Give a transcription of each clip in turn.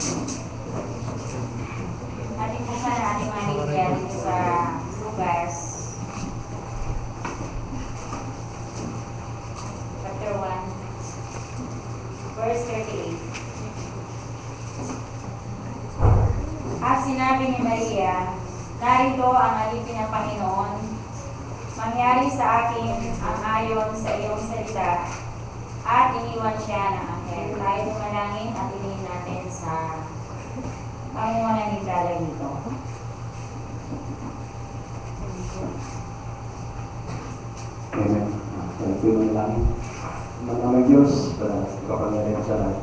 Ating po sana ating mga Biblia dito sa Lucas, chapter 1, verse 38. At sinabi ni Maria, narito ang alipin ng Panginoon, mangyari sa akin ang ayon sa iyong salita, at iniwan siya ng anghel. Tayo tumalangin at ilihin natin sa Panginoon ang igalay nito. Amen. Thank you lang. Manamang Diyos, kapangyarihan sa lahat.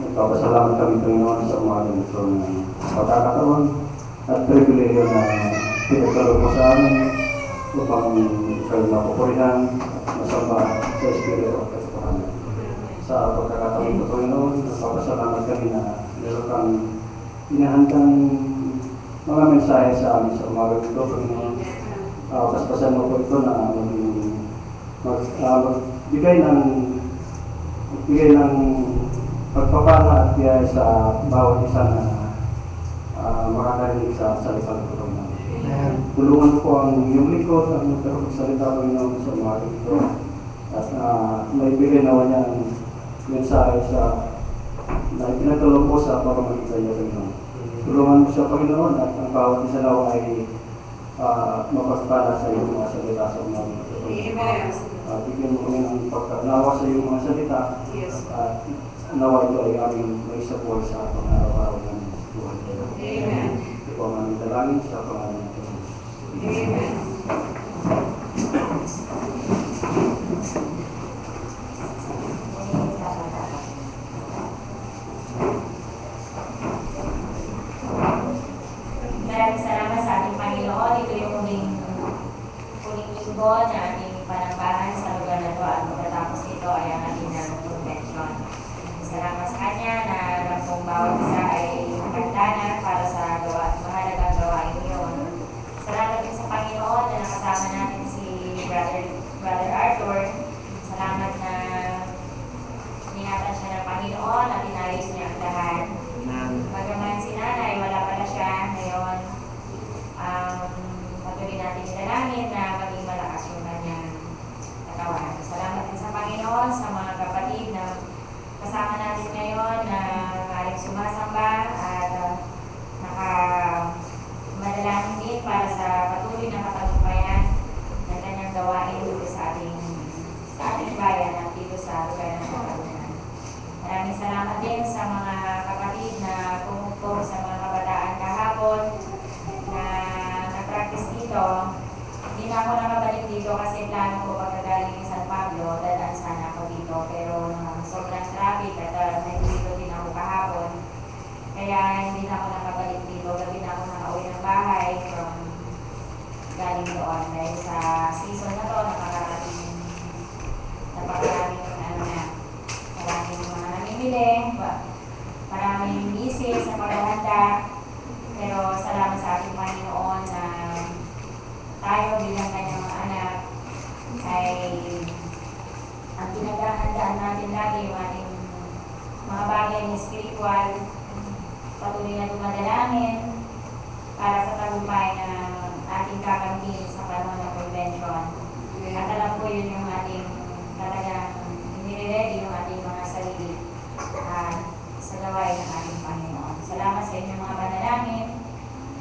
Nagpapasalamat kami Panginoon sa umaga nito ng pagkakataon at pribileyo na pinagkaloob mo sa amin upang kayo mapupurihan at masamba sa Espiritu at Katotohanan. Sa pagkakataon ito Panginoon, nagpapasalamat kami na meron kang inahandang mga mensahe sa amin sa umaga nito Panginoon. Paspasan mo po ito na magbigay ng pagpapala at biyaya sa bawat isa na makakarinig sa salita ng Panginoon. Tulungan po ang iyong likod at magsalita Panginoon sa umaga ito at maibigay nawa niya ang mensahe na ipinagkaloob po sa pamamagitan niya Panginoon. Tulungan mo siya Panginoon at ang bawat isa nawa ay mapagpala sa iyong mga salita sa umaga ito. Bigyan mo kami ng pagkanawa sa iyong mga salita at nawa ito ay aming may support sa pang-araw-araw ng buhay. Amen. Ito po ang aming dalangin sa pangalan ng Diyos. Amen. Maraming salamat sa ating Panginoon. Ito yung huling linggo na ating panambahan sa lugar na ito at pagkatapos nito ay ang ating convention. Salamat sa Kanya na alam kong bawat isa ay maganda na para sa mahalagang gawain yun. Salamat din sa Panginoon na nakasama natin si Brother Arthur. Salamat na ingatan siya ng Panginoon at inayos niya ang lahat. Bagaman si Nanay, wala pala siya ngayon. Patuloy natin ilalangin na maging malakas yung kanyang katawan. Salamat din sa Panginoon, sa mga kapatid na kasama natin ngayon na maaaring sumasamba at nakamadalangin din para sa patuloy na katagumpayan ng kanyang gawain dito sa ating bayan at dito sa lugar ng Panginoon. Maraming salamat din sa mga kapatid na pumupo sa mga kabataan kahapon na nag-practice dito. Hindi na ako nakabalik dito kasi plano ko pagkagaling sa San Pablo, dadaan sana ako dito. Pero sobrang traffic at nag-dito din ako kahapon. Kaya hindi na ako nakabalik dito. Gabi na ako nakauwi ng bahay from galing doon. Dahil sa season na to, napakaraming maraming mga namimili, maraming busy sa paghahanda. Pero salamat sa ating Panginoon na tayo bilang kanyang mga anak ay ang pinaghahandaan natin lagi yung ating mga bagay na spiritual, patuloy na dumadalangin para sa tagumpay na ating kakamtin sa panahon ng convention. At alam ko yun yung ating talagang nire-ready yung ating mga sarili sa gawain ng ating Panginoon. Salamat sa inyong mga panalangin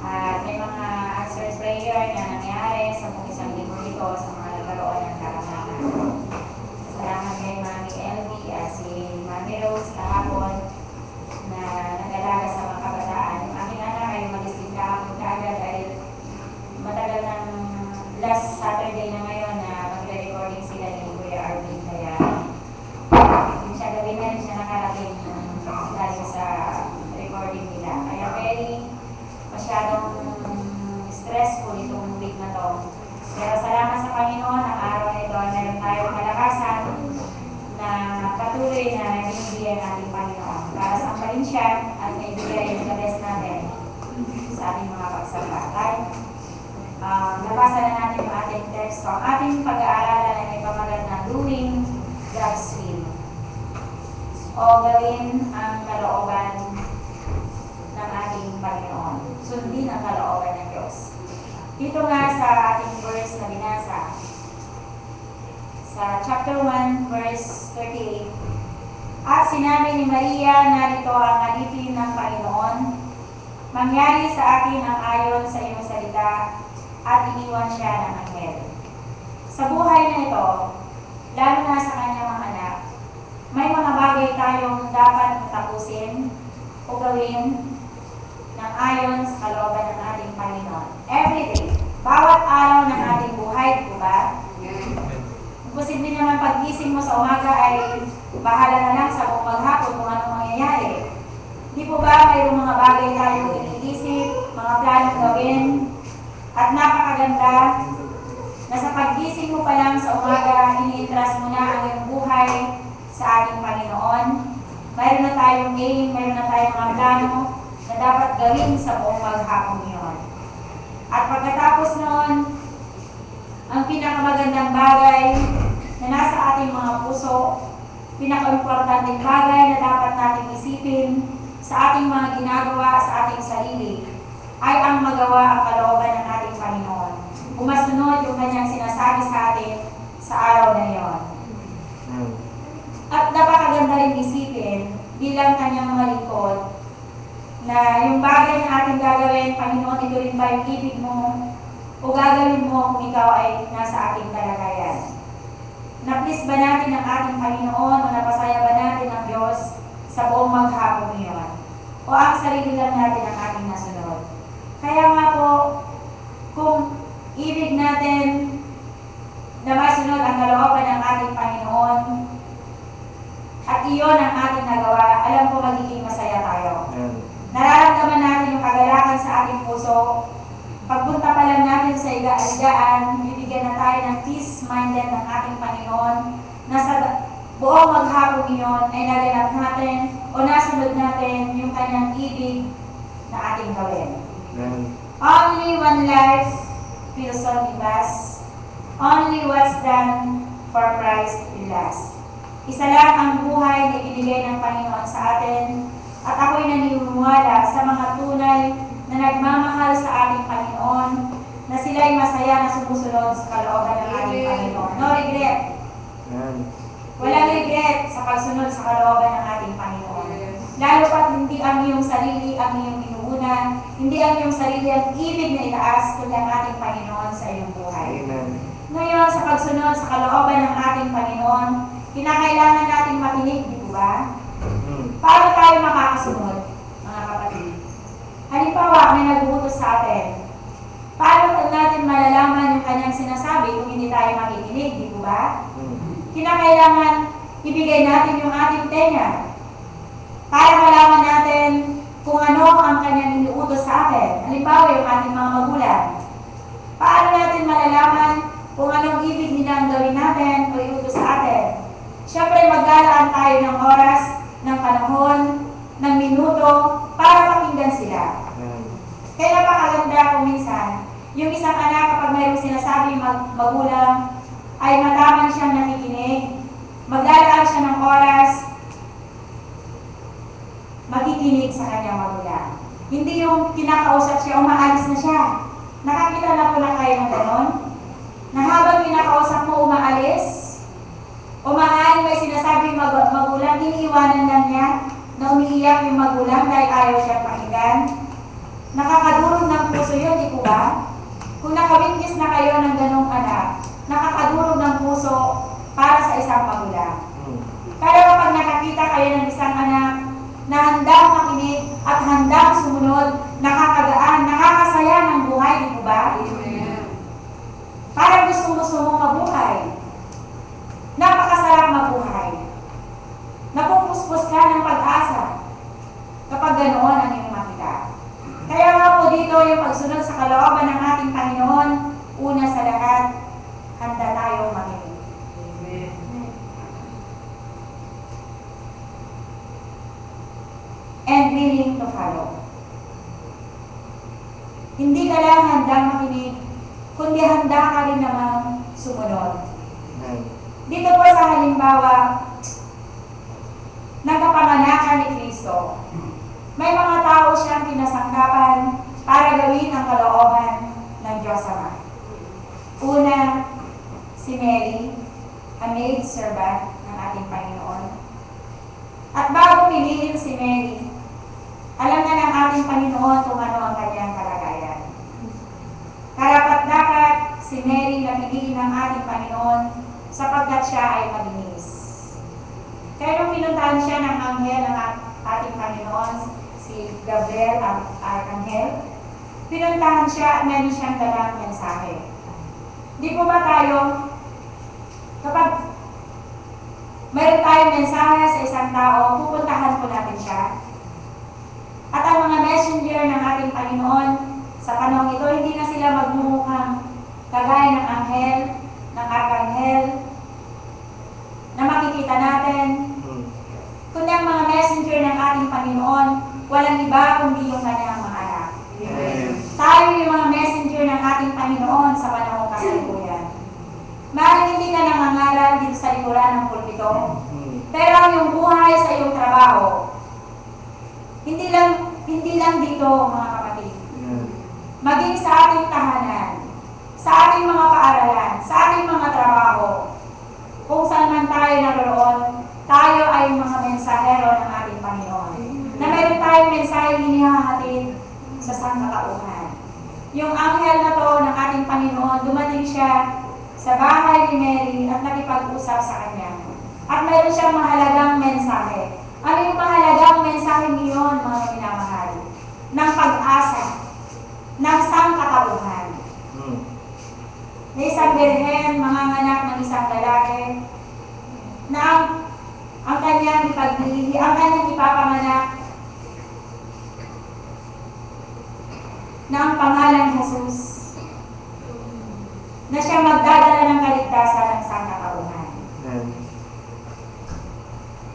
at may mga answered prayer na nangyari sa mga isang linggo nito sa mga nagkaroon ng karamdaman. Salamat kay Mami Elvie at si Mami Rose kahapon na nag-alaga sa mga kabataan. Yung aming anak ay mag-isip kahapon kaagad dahil matagal ng last Saturday na ngayon na magre-recording sila ni Kuya Arvin. Kaya yung siya gabi na rin siya nakarating galing sa recording nila. Kaya masyadong stressful itong week na to. Pero salamat sa Panginoon, ang araw na ito meron tayong kalakasan na patuloy na binibigyan ating Panginoon para sambahin siya at maibigay yung the best natin sa ating mga pagsambay. Nabasa na natin yung ating text. Ang ating pag-aaralan ay may pamagat na doing God's will o gawin ang kalooban ng ating Panginoon. Sundin ang kalooban ng Diyos. Dito nga sa ating verse na binasa, sa chapter 1, verse 38, at sinabi ni Maria, narito ang alipin ng Panginoon, mangyari sa akin ang ayon sa iyong salita, at iniwan siya ng anghel. Sa buhay na ito, lalo na sa kanyang mga anak, may mga bagay tayong dapat matapusin o gawin ng ayon sa kalooban ng ating Panginoon. Every day, bawat araw ng ating buhay, di ba? Posible naman pag-gising mo sa umaga ay bahala na lang sa buong maghapon kung anong mangyayari. Di po ba mayroong mga bagay tayong iniisip, mga planong gawin, at napakaganda na sa pag-gising mo pa lang sa umaga, ini-entrust mo na ang iyong buhay sa ating Panginoon. Mayroon na tayong aim, mayroon na tayong mga plano na dapat gawin sa buong maghapon ngayon. At pagkatapos noon, ang pinakamagandang bagay na nasa ating mga puso, pinaka-importanteng bagay na dapat nating isipin sa ating mga ginagawa sa ating sarili, ay ang magawa ang kalooban ng ating Panginoon. Umasunod yung kanyang sinasabi sa atin sa araw na iyon. At napakaganda rin isipin bilang kanyang mga lingkod na yung bagay na ating gagawin, Panginoon, ito rin ba yung ibig mo o gagawin mo kung ikaw ay nasa ating kalagayan? Na-please ba natin ang ating Panginoon o napasaya ba natin ang Diyos sa buong maghapon ngayon? O ang sarili lang natin ang ating nasunod? Kaya nga po, kung ibig natin na masunod ang kalooban ng ating Panginoon at iyon ang ating nagawa, alam ko magiging masaya tayo. Nararamdaman natin yung kagalakan sa ating puso. Pagpunta pa lang natin sa iga-aligaan, bibigyan na tayo ng peace-minded ng ating Panginoon na sa buong maghapon iyon ay naganap natin o nasunod natin yung kanyang ibig na ating gawin. Only one life feels only best. Only what's done for Christ will last. Isa lang ang buhay na ibinigay ng Panginoon sa atin at ako'y naniniwala sa mga tunay na nagmamahal sa ating Panginoon na sila'y masaya na sumusunod sa kalooban ng ating Panginoon. No regret. Walang regret sa pagsunod sa kalooban ng ating Panginoon. Lalo pat hindi ang iyong sarili ang iyong inuuna, hindi ang iyong sarili ang ibig na itaas kundi ang ating Panginoon sa iyong buhay. Amen. Ngayon, sa pagsunod sa kalooban ng ating Panginoon, kinakailangan natin makinig, di ba? Paano tayo makakasunod, mga kapatid? Halimbawa, may nag-uutos sa atin. Paano natin malalaman yung kanyang sinasabi kung hindi tayo makikinig, di ba? Kinakailangan ibigay natin yung ating tenga para malaman natin kung ano ang kanyang iniutos sa atin. Halimbawa, yung ating mga magulang. Paano natin malalaman kung anong ibig nila ang gawin natin o iutos sa atin? Siyempre, maglalaan tayo ng oras, ng panahon, ng minuto, para pakinggan sila. Kaya napakaganda kung minsan, yung isang anak kapag mayroong sinasabi magulang, ay mataman siyang nakikinig, maglalaan siya ng oras, makikinig sa kanyang magulang. Hindi yung kinakausap siya, umaalis na siya. Nakakita na po na kayo ng ganon? Na habang kinakausap mo umaalis, o maaaring may sinasabi yung magulang, iniiwanan lang niya na umiiyak yung magulang dahil ayaw siyang pakinggan. Nakakadurog ng puso yun, di po ba? Kung nakawitness na kayo ng ganong anak, nakakadurog ng puso para sa isang magulang. Pero kapag nakakita kayo ng isang anak na handang makinig at handang sumunod, nakakagaan, nakakasaya ng buhay, di po ba? Parang gusto mo mabuhay. Napakasarap mabuhay. Napupuspos ka ng pag-asa kapag ganoon ang iyong makita. Kaya nga po dito yung pagsunod sa kalooban ng ating Panginoon, una sa lahat, handa tayong makinig. And willing to follow. Hindi ka lang handang makinig, kundi handa ka rin namang sumunod. Dito po sa halimbawa, ng kapanganakan ni Kristo, may mga tao siyang pinasangkapan para gawin ang kalooban ng Diyos Ama. Una, si Mary, a maid servant ng ating Panginoon. At bago piliin si Mary, alam na ng ating Panginoon kung ano ang kanyang kalagayan. Karapat-dapat si Mary na piliin ng ating Panginoon sapagkat siya ay malinis. Kaya nung pinuntahan siya ng anghel ng ating Panginoon, si Gabriel ang arkanghel, pinuntahan siya at meron siyang dalang mensahe. Di po ba tayo, kapag mayroon tayong mensahe sa isang tao, pupuntahan po natin siya. At ang mga messenger ng ating Panginoon, sa panahon ito, hindi na sila magmumukhang kagaya ng anghel, ng arkanghel, na makikita natin. Kundi ang mga messenger ng ating Panginoon, walang iba kundi yung kanyang mga anak. Tayo yung mga messenger ng ating Panginoon sa panahon kasalukuyan. Maaaring hindi ka nangangaral dito sa likuran ng pulpito, pero ang iyong buhay sa iyong trabaho, hindi lang dito, mga kapatid. Maging sa ating tahanan, sa ating mga paaralan, sa ating mga trabaho, kung saan man tayo naroon, tayo ay mga mensahero ng ating Panginoon. Na meron tayong mensahe inihahatid sa sangkatauhan. Yung anghel na to ng ating Panginoon, dumating siya sa bahay ni Mary at nakipag-usap sa kanya. At mayroon siyang mahalagang mensahe. Ano yung mahalagang mensahe niyon, mga minamahal? Ng pag-asa, ng sangkatauhan. Na isang birhen, manganganak ng isang lalaki, na ang kanyang ipapanganak na ang pangalan Jesus, na siya magdadala ng kaligtasan ng sangkatauhan.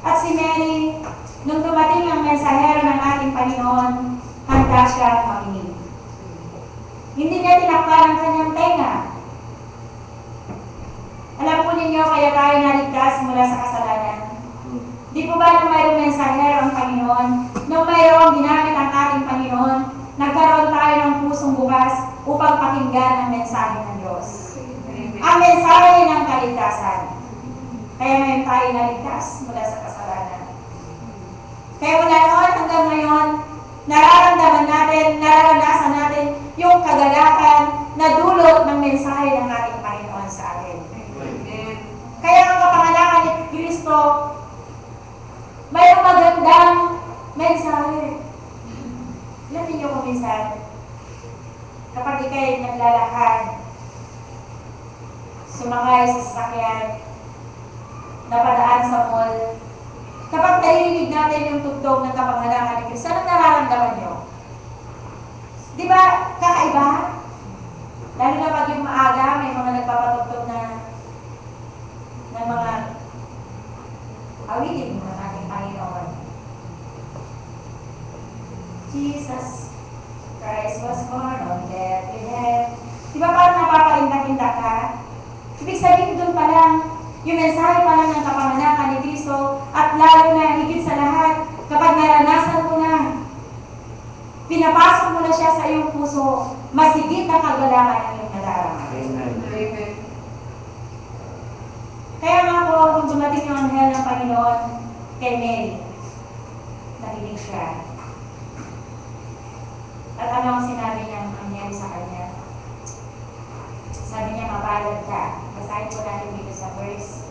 At si Mary, nung dumating ang mensahero ng ating Panginoon, handa siya makinig. Hindi niya tinakpan ang kanyang tenga. Alam po ninyo, kaya tayo naligtas mula sa kasalanan. Di po ba nung mayroong mensahero ang Panginoon, nung mayroong ginamit ang ating Panginoon, nagkaroon tayo ng pusong bukas upang pakinggan ang mensahe ng Diyos. Ang mensahe ng kaligtasan. Kaya ngayon tayo naligtas mula sa kasalanan. Kaya mula noon hanggang ngayon, nararanasan natin yung kagalakan na dulot ng mensahe ng ating Panginoon sa atin. Kaya ang kapanganakan ni Kristo, mayroong magandang mensahe. Alam niyo kung minsan, kapag ikay naglalakad, sumakay sa sasakyan, napadaan sa mall, kapag narinig natin yung tugtog ng kapanganakan ni Kristo, anong nararamdaman nyo? Di ba, kakaiba? Lalo na pag yung maaga, may mga nagpapatugtog na ng mga awitin ng ating Panginoon. Jesus Christ was born on Bethlehem. Di ba parang napapaindak-indak ka? Ibig sabihin doon pa lang, yung mensahe pa lang ng kapanganakan ni Kristo, at lalo na higit sa lahat, kapag naranasan mo na, pinapasok mo na siya sa iyong puso, mas higit na kagalakan ang iyong nadarama. Amen. Kaya nga po, kung dumating yung anghel ng Panginoon kay Mary, nakinig siya. At ano ang sinabi ng anghel sa kanya? Sabi niya, mapalad ka. Basahin po natin dito sa verse.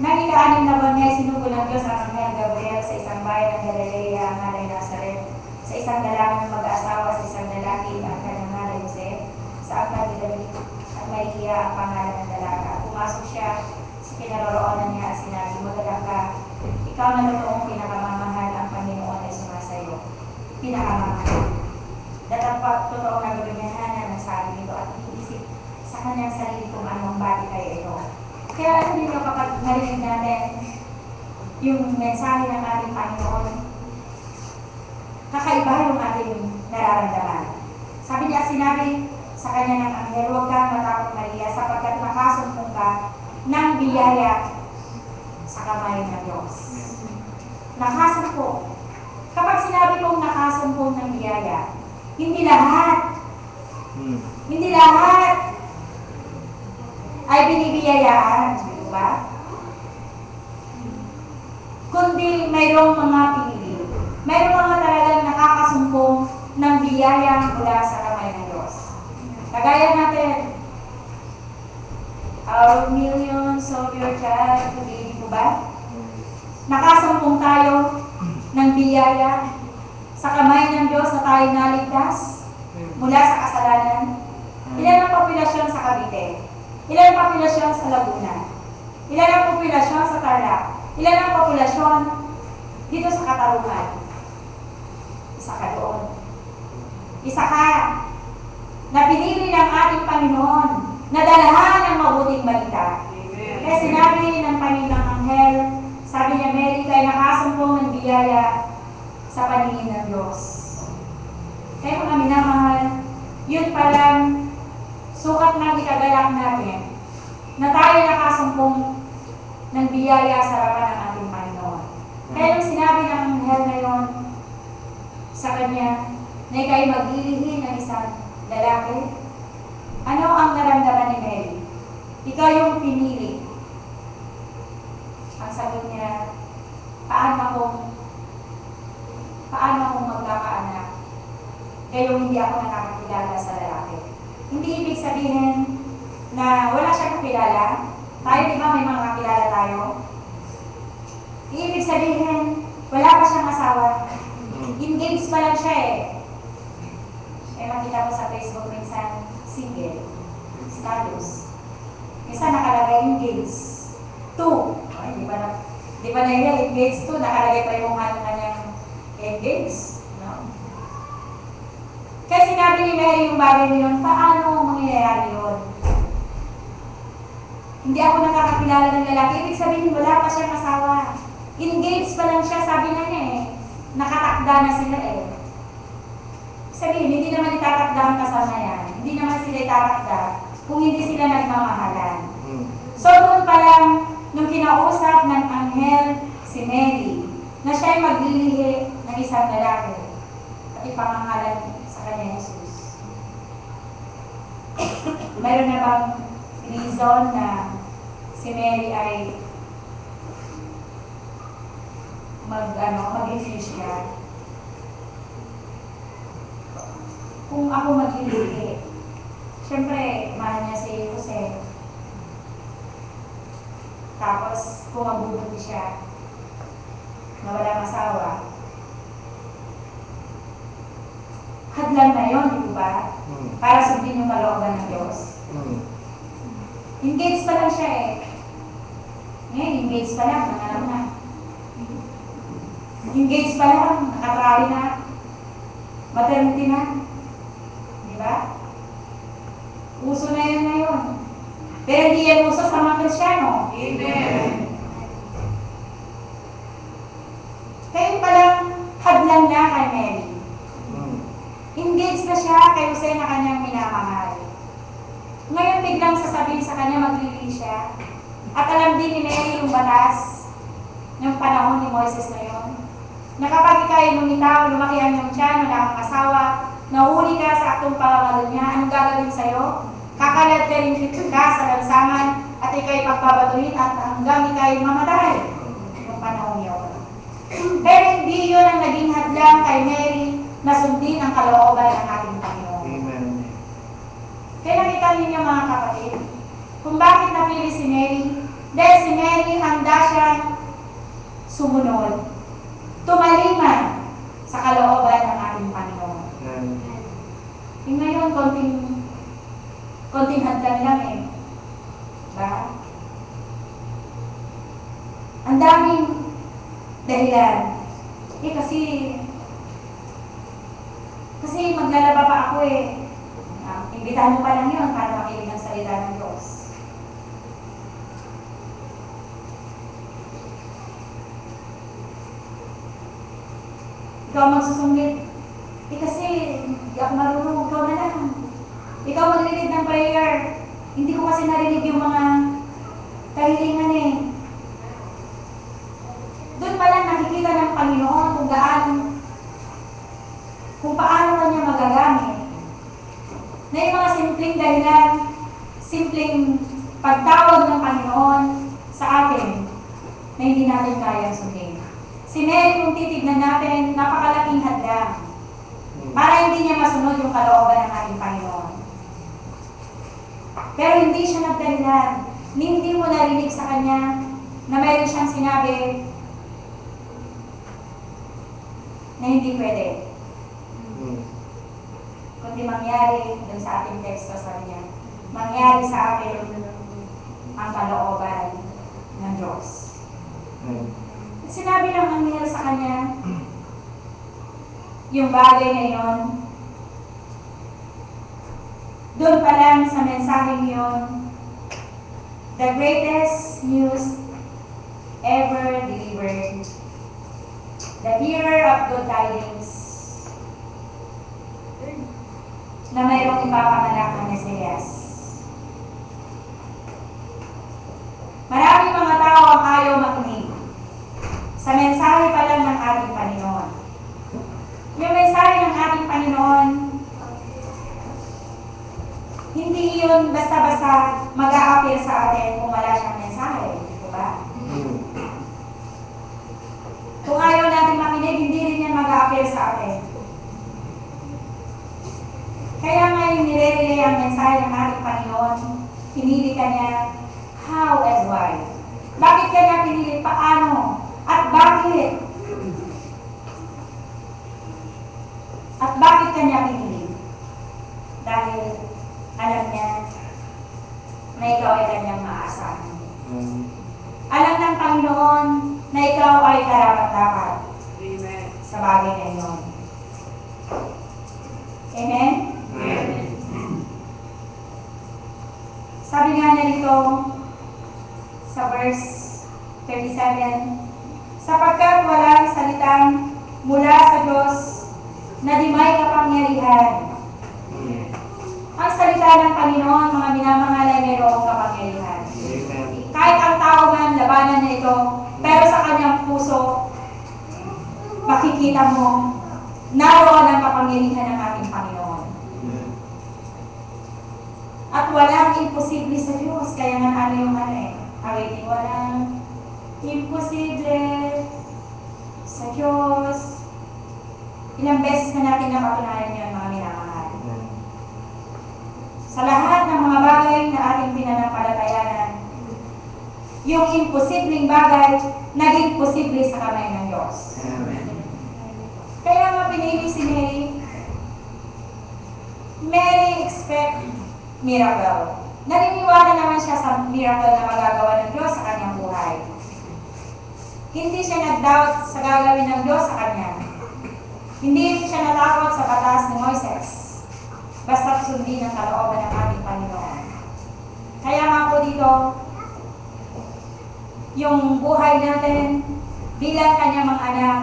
Nang ika-6 na buwan niya, sinugo ng Diyos ang anghel Gabriel sa isang bayan ng Galilea, ang ngalay Nazaret, sa isang dalagang mag-aasawa sa isang lalaki, ang kanyang ngalay Jose, sa angkan ni David, at Maria ang pangalan ng dalaga. Pumasok siya sa kinaroroonan niya at sinabi, magalang ka, ikaw na totoong pinakamamahal, ang Panginoon ay sumasayo. Pinakamamahal. Datapag totoong nagulunyahan na nagsabi nito at iniisip sa kanyang sarili kung anong bagay kayo ito. Kaya alam niyo kapag narinig natin yung mensahe ng ating Panginoon, kakaiba yung ating nararamdaman. Sabi niya, sinabi sa kanya ng anghel, huwag kang matakot Maria sapagkat nakasumpong ka ng biyaya sa kamay ng Diyos. Nakasumpong. Kapag sinabi kong nakasumpong ng biyaya, hindi lahat, hindi lahat ay binibiyayaan, di ba? Kundi mayroong mga pinili. Mayroong mga talagang nakakasumpong ng biyaya mula sa kamay ng Diyos. Kagaya natin, our millions of your child, hindi po ba? Nakasumpong tayo ng biyaya sa kamay ng Diyos na tayo naligtas mula sa kasalanan. Ilan ang populasyon sa Cavite? Ilan ang populasyon sa Laguna? Ilan ang populasyon sa Tarlac? Ilan ang populasyon dito sa Katarungan? Isa ka doon. Isa ka na pinili ng ating Panginoon na dalahan ng mabuting balita. Kaya sinabi ng Panginoong Anghel, sabi niya, Mary, kay nakasumpong ng biyaya sa paningin ng Diyos. Kaya mga minamahal, yun palang sukat ng ikagalak natin na tayo nakasumpong ng biyaya sa harapan ng ating Panginoon. Kaya yung sinabi ng Anghel ngayon sa kanya na ikaw'y maglilihi ng isang lalaki, ano ang naramdaman ni Mary? Ikaw yung pinili. Ang sagot niya, paano akong magkakaanak? Kayong hindi ako nakakakilala sa lalaki. Hindi ibig sabihin na wala siyang kakilala. Tayo, di ba, may mga kakilala tayo? Ibig sabihin, wala pa siyang asawa. Engaged pa lang siya eh. Makita mo sa Facebook minsan, single, status. Minsan nakalagay engaged. 2. Ay, di ba na yun, engaged 2, nakalagay pa yung kanyang engaged. No? Kaya sinabi ni Mary yung bagay niyon, paano mangyayari yun? Hindi ako nakakakilala ng lalaki. Ibig sabihin, wala pa siyang asawa. Engaged pa lang siya, sabi na niya eh. Nakatakda na sila eh. Sabihin, hindi naman itatakda ang kasama yan. Hindi naman sila itatakda kung hindi sila nagmamahalan. So doon pa lang, nung kinausap ng Anghel si Mary, na siya'y maglilihi ng isang lalaki at ipangangalan sa kanya Jesus. Mayroon na bang reason na si Mary ay mag-refuse siya? Kung ako maglilihi, siyempre, mahal niya si Jose. Tapos, kung mabubuti siya, na walang asawa, hadlan na yun, di ba? Para sundin yung kalooban ng Diyos. Engaged pa lang siya eh. Ngayon, engaged pa lang, nangalam na. Engaged pa lang, nakatrahi na, maternity na. Diba? Uso na yun ngayon. Pero hindi yan uso sa mga Kristyano. Amen. Kaya palang hadlang na kay Mary. Engaged na siya kay Jose na kanyang minamahal. Ngayon biglang sasabihin sa kanya maglilihi siya. At alam din ni Mary yung batas ng panahon ni Moises na yun. Na kapag ika'y lumitaw, lumaki ang iyong tiyan, wala kang asawa, nahuli ka sa aktong pangangalo niya, anong gagawin sa'yo? Kakalad ka rin ka sa lansangan at ikaw'y pagbabatuhin at hanggang ikaw'y mamatay. Yung panahon yun. Pero hindi yun ang naging hadlang kay Mary na sundin ang kalooban ng ating Panginoon. Amen. Kaya nakita ninyo mga kapatid, kung bakit napili si Mary, dahil si Mary handa siyang sumunod, tumaliman sa kalooban ng ating Panginoon. Yung ngayon, konting hadlang lang eh. Diba? Ang daming dahilan. Kasi maglalaba pa ako eh. Imbitahan mo pa lang yun para makinig ng salita ng Diyos. Ikaw magsusungit. Kasi hindi ako marunong. Ikaw na lang. Ikaw maglilig ng prayer. Hindi ko kasi narinig yung mga kahilingan eh. Doon pa lang nakikita ng Panginoon kung gaano kung paano kanya magagamit. Na yung mga simpleng dahilan, simpleng pagtawag ng Panginoon sa atin na hindi natin kayang sundin. Si Mary, kung titignan natin, napakalaking hadlang para hindi niya masunod yung kalooban ng ating Panginoon. Pero hindi siya nagdahilan. Hindi mo narinig sa kanya na mayroon siyang sinabi na hindi pwede. Kundi mangyari dun sa ating teksto, sabi niya, mangyari sa akin ang kalooban ng Diyos. Sinabi ng anghel sa kanya, yung bagay na yun, doon pa lang sa mensaheng yun, the greatest news ever delivered. The bearer of good tidings na mayroong ipapanganak ng Mesiyas. Maraming mga tao ang ayaw makinig sa mensahe pa lang ng ating Panginoon. Yung mensahe ng ating Panginoon, hindi yun basta-basta mag-a-appear sa atin kung wala siyang mensahe. Di ba? Kung ayaw natin makinig, hindi rin yan mag-a-appear sa atin. Kaya nga yung nire-relay ang mensahe ng ating Panginoon, pinili ka niya, how and why. Bakit ka niya pinili? Paano? At bakit? At bakit ka niya pinili? Dahil alam niya na ikaw ay kanyang maasahan. Alam ng Panginoon na ikaw ay karapat-dapat sa bagay na iyon. Amen? Amen. Sabi nga niya dito sa verse 37, sapagkat walang salitang mula sa Diyos na di may kapangyarihan. Ang salita ng Panginoon, mga minamangalay, mayroong kapangyarihan. Kahit ang tao man, labanan niya ito, pero sa kanyang puso, makikita mo, naroon ang kapangyarihan ng ating Panginoon. At walang imposible sa Diyos. Kaya nga ano yung awitin, walang imposible sa Diyos. Ilang beses na natin napatunayan yun, mga minamahal. Sa lahat ng mga bagay na ating pinanampalatayanan, yung imposibleng bagay, naging posible sa kamay ng Diyos. Kaya nga pinili si Mary, Mary expect miracle. Naniniwala naman siya sa miracle na magagawa ng Diyos sa kanyang buhay. Hindi siya nag-doubt sa gagawin ng Diyos sa kanya. Hindi rin siya natakot sa batas ni Moises. Basta sundin ang kalooban ng ating Panginoon. Kaya nga po dito, yung buhay natin bilang kanyang mga anak,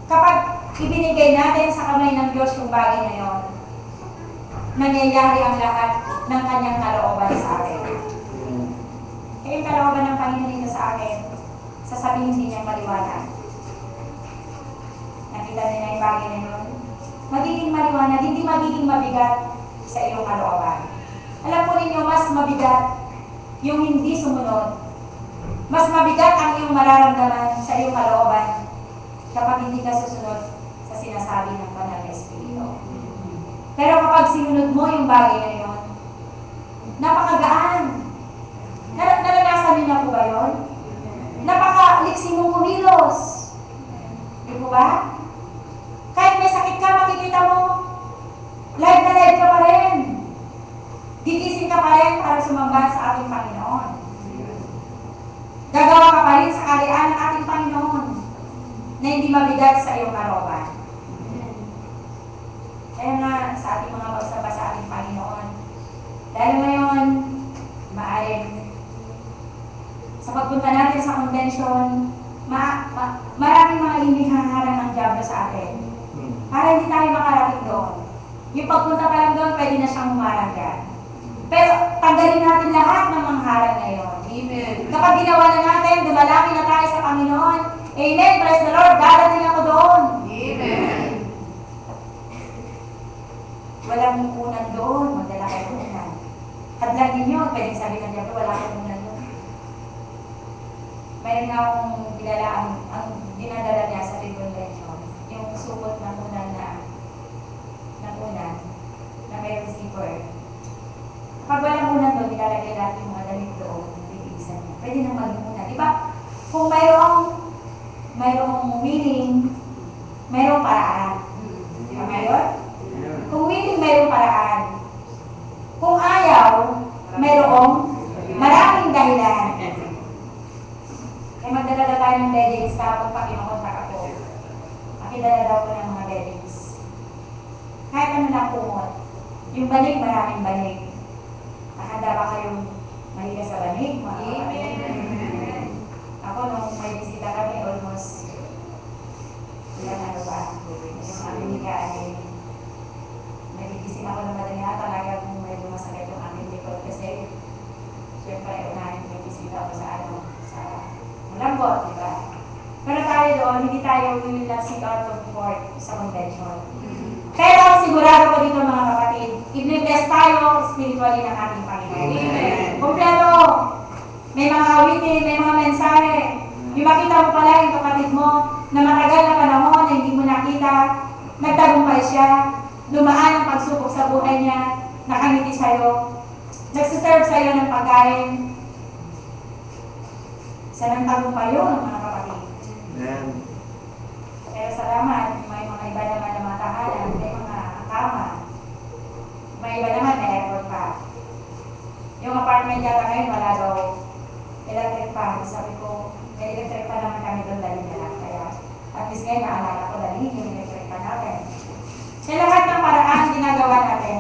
kapag ibinigay natin sa kamay ng Diyos yung bagay na yun, nangyayari ang lahat ng kanyang kalooban sa atin. Kaya yung kalooban ng Panginoon dito sa atin, sasabihin din niyang maliwanag. Nakita niya yung bagay na yun, magiging maliwanag, hindi magiging mabigat sa iyong kalooban. Alam po ninyo, mas mabigat yung hindi sumunod. Mas mabigat ang iyong mararamdaman sa iyong kalooban kapag hindi ka susunod sa sinasabi ng Banal na Espiritu. Pero kapag sinunod mo yung bagay na yun, napakagaan. Naranasan niyo na po ba yun? Napakaliksi mong kumilos. Di po ba? Kahit may sakit ka, makikita mo, live na live ka pa rin. Gigising ka pa rin para sumamba sa ating Panginoon. Gagawa ka pa rin sa kalian ng ating Panginoon na hindi mabigat sa iyong kalooban. Kaya nga, sa ating mga pagsamba sa ating Panginoon, dahil ngayon, maaaring sa pagpunta natin sa convention, maraming mga hinihangaran ng Diablo sa atin. Para hindi tayo makarating doon. Yung pagpunta pa lang doon, pwede na siyang humarang dyan. Pero tanggalin natin lahat ng mga harang na yun. Amen. Kapag ginawa na natin, dumalaki na tayo sa Panginoon. Amen. Praise the Lord. Darating ako doon. Amen. meron nga akong kilala ang dinadala niya sa convention, yung supot ng unan na meron zipper. Pag walang unan doon, ilalagay lahat yung mga damit doon, bibilisan niya. Pwede nang maging unan. Di ba? Kung mayroong willing, mayroong paraan. Tama yun? Kung willing, mayroong paraan. Kung ayaw, mayroong maraming dahilan. Kaya magdadala tayo ng beddings kapag pa kinakontak ako. Makidala daw ko ng mga beddings. Kahit ano lang kumot. Yung banig, maraming banig. Nakanda ba kayong mahiga sa banig? Mga kapatid? Ako nung may bisita kami, almost ilang ano ba? Yung aming higa ay nagigising ako ng madaling talaga kung medyo masakit yung aming likod kasi siyempre unahin may bisita ako sa malambot, di ba? Pero tayo doon, hindi tayo will not seek out of court sa convention. Pero sigurado ko dito mga kapatid, i-bless tayo spiritually ng ating Panginoon. Kompleto! May mga awitin, may mga mensahe. Yung makita mo pala yung kapatid mo na matagal na panahon na hindi mo nakita, nagtagumpay siya, dumaan ang pagsubok sa buhay niya, nakangiti sa'yo, nagsiserve sa'yo ng pagkain. Sanang tagumpay yun, mga kapatid. Amen. Pero salamat, may mga iba naman na mga tahanan, may mga kama. May iba naman, may aircon pa. Yung apartment yata ngayon, wala daw electric pa. Sabi ko, may electric pa naman kami doon, dali na lang. Kaya, at least ngayon, naalala ko, dali yung electric pa natin. Sa lahat ng paraan, ginagawa natin.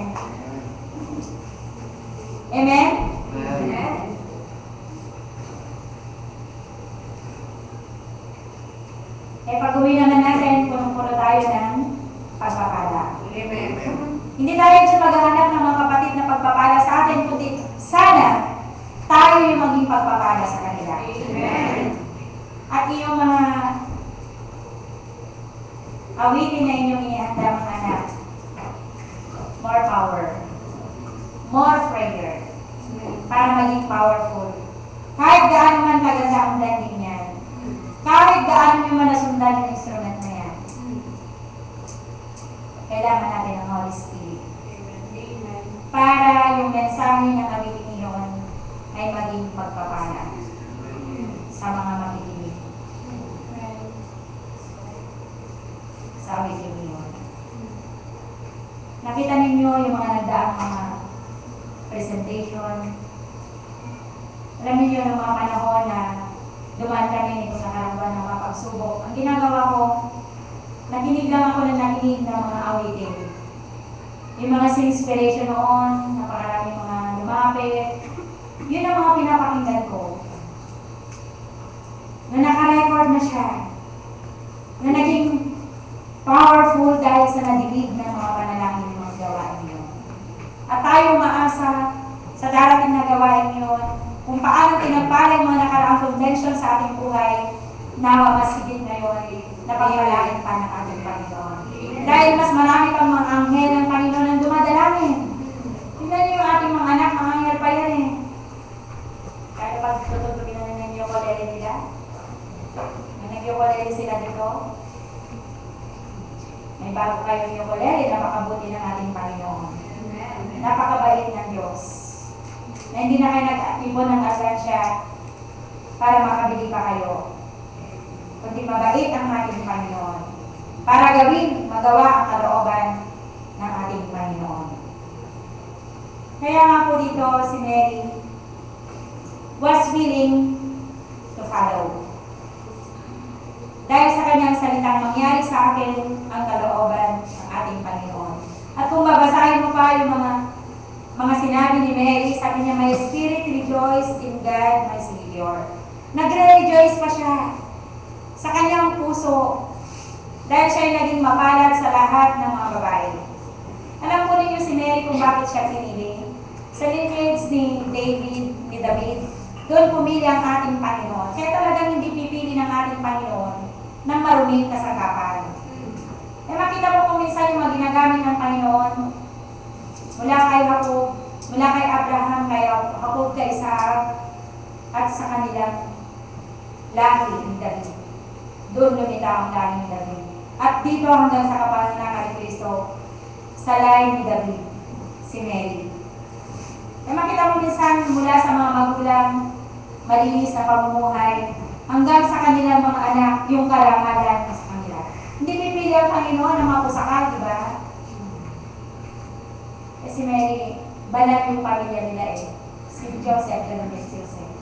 Amen? Amen. Eh, pag-uwi naman natin, punong-puno tayo ng pagpapala. Amen. Hindi tayo dyan maghahanap ng mga kapatid na pagpapala sa atin, kundi sana tayo yung maging pagpapala sa kanila. Amen. At yung mga awitin na inyong ihanda mga anak, more power, more prayer, para maging powerful. Kahit gaano man kaganda ang blending niyan, kahit gaano nyo man nasundan yung instrument na yan, kailangan natin ng Holy Spirit. Para yung mensahe ng awitin iyon ay maging pagpapala sa mga makikinig. Sa awitin iyon. Nakita ninyo yung mga nagdaang mga presentation. Alam niyo yung mga panahon na dumaan kami nito sa harapan ng mga pagsubok. Ang ginagawa ko, nakinig lang ako ng mga awitin. Yung mga inspiration noon, napakaraming mga lumapit. Yun ang mga pinapakinggan ko. Na naka-record na siya. Na naging powerful dahil sa nadinig ng mga panalangin ng mga gawain niyo. At tayo maasa sa darating na gawain niyo, kung paano pinagpala yung mga nakaraang convention sa ating buhay, nawa mas higit ngayon na pagpalain pa ng ating Panginoon. Dahil mas marami pang mga anghel ng Panginoon ang dumadalangin. Tingnan niyo yung ating mga anak, mga anghel pa yan eh. Kaya pag tututugin na ng yokolele nila, nag-yokolele sila dito, may bago kayong yokolele, napakabuti ng ating Panginoon. Napakabait ng Diyos. Na hindi na kayo nag-ipon ng agransya para makabili pa kayo. Kundi mabait ang ating Panginoon para magawa ang kalooban ng ating Panginoon. Kaya nga po dito si Mary was willing to follow. Dahil sa kanyang salitang mangyari sa akin ang kalooban ng ating Panginoon. At kung babasahin mo pa yung mga sinabi ni Mary, sabi niya, "My spirit rejoice in God, my Savior." Nagre-rejoice pa siya sa kanyang puso dahil siya ay naging mapalad sa lahat ng mga babae. Alam po ninyo si Mary kung bakit siya pinili. Sa lineage ni David, doon pumili ang ating Panginoon. Kaya talagang hindi pipili ng ating Panginoon ng maruming kasangkapan. Eh makita mo kung minsan yung mga ginagamit ng Panginoon, mula kay Jacob, mula kay Abraham, kay Jacob, kay Isaac, at sa kanilang lahi ni David. Doon lumitaw ang lahi ni David. At dito hanggang sa kapananan ni Kristo, sa lahi ni David, si Mary. Kaya makita mo minsan mula sa mga magulang, malinis na pamumuhay, hanggang sa kanilang mga anak, yung karangalan sa kanila. Hindi pipili ang Panginoon ng mga pusakal, di ba? Si Mary, banal yung pamilya nila eh. Si Joseph, ganun din si Joseph.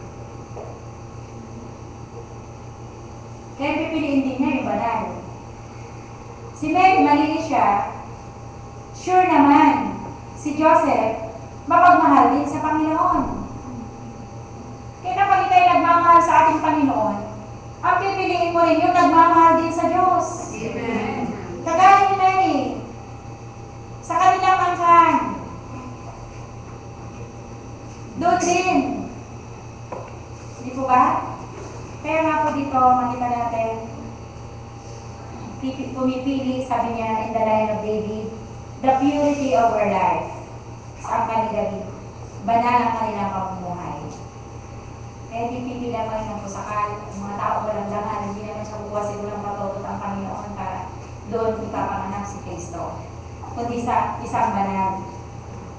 Kaya pipiliin din niya yung banal. Si Mary, malinis siya. Sure naman, si Joseph, mapagmahal din sa Panginoon. Kaya kapag ikaw'y nagmamahal sa ating Panginoon, ang pipiliin mo rin yung nagmamahal din sa Diyos. Amen. Kagaya ni Mary, sa kanilang angkan, doon din. Hindi po ba? Kaya nga po dito, makita natin, pumipili, sabi niya in the line of David, the purity of her life. Sa angkan ni David, banal ang kanilang pamumuhay. Kaya pipili naman ng pusakal, ang mga tao walang langan, hindi naman siya buwa siguro ng patutot ang Panginoon para doon ipapanganak si Kristo. Kundi sa isang banal.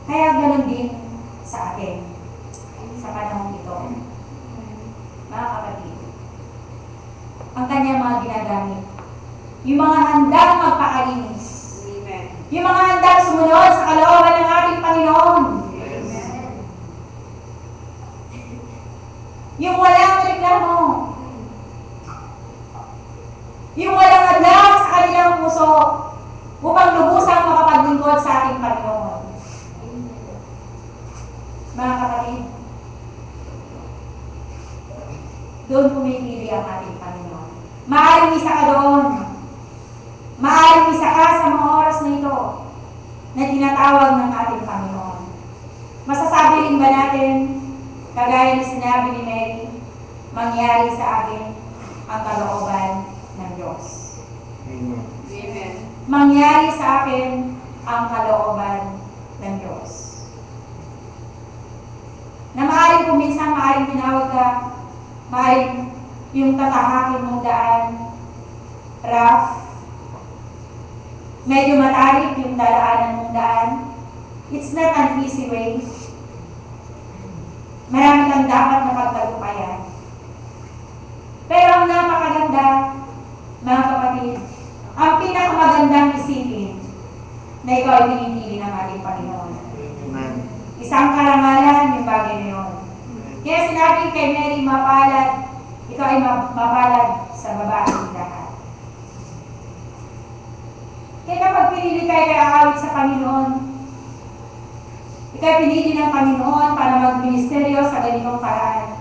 Kaya ganoon din sa atin sa panahon ito. Mga kapatid, ang kanyang mga ginagamit, yung mga handang magpakalinis, yung mga handang sumunod sa kalooban ng ating Panginoon, yung walang reklamo, yung walang adlang sa kanilang puso upang lubusang makapaglingkod sa ating Panginoon. Mga kapatid, doon pumipili ang ating Panginoon. Maaaring isa ka doon. Maaaring isa ka sa mga oras na ito na tinatawag ng ating Panginoon. Masasabi rin ba natin, kagaya ni sinabi ni Mary, mangyari sa akin ang kalooban ng Diyos. Amen. Mangyari sa akin ang kalooban ng Diyos. Na maaaring kung minsan maaaring tinawag ka, maaaring yung tatahakin mong daan, rough, medyo matarik yung daraanan mong daan. It's not an easy way. Marami kang dapat na pagtagumpayan. Pero ang napakaganda, mga kapatid, ang pinakamagandang isipin na ikaw ay pinipili ng ating Panginoon. Amen. Isang karangalan yung bagay na yun. Kaya sinabi kay Mary, mapalad, ikaw ay mapalad sa babaeng lahat. Kaya kapag pinili kayo kay aawit sa Panginoon, ikaw pinili ng Panginoon para magministeryo sa ganitong paraan,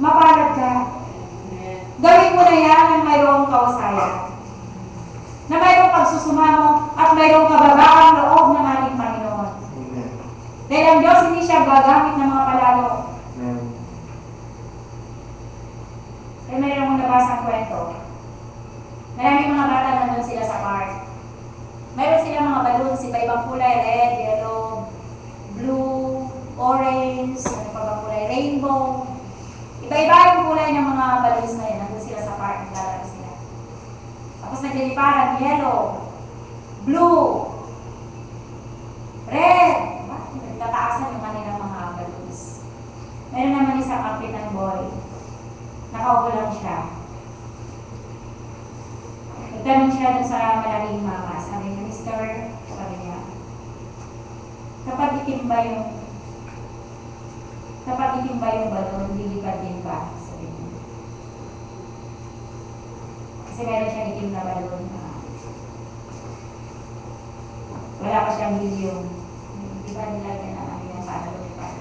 mapalad ka. Gawin mo na yan ng mayroong kausayan, na mayroong pagsusumamo at mayroong kababaang loob ng ating Panginoon. Amen. Dahil ang Diyos hindi siya gagamit ng mga palalo. Amen. Kaya mayroon akong nabasang kwento. Maraming mga bata nandun sila sa park. Mayroon silang mga balloons, iba-ibang kulay, red, yellow, blue, orange, ano pa bang kulay, rainbow. Iba-iba yung kulay ng mga balloons na yun. Nandun sila sa park, naglalaro sila. Tapos nagliliparan, yellow, blue, red. Nagtataasan yung kanilang mga balloons. Meron naman isang kapit ng boy. Nakaupo lang siya. Nagtanong siya dun sa maraming mama. Sabi niya, Mister, sabi niya, kapag itim ba yung balon, lilipad din ba? Sabi niya. Kasi meron siyang itim na balon. Wala pa siyang helium. Di ba nilagyan na namin yung paano lumipad?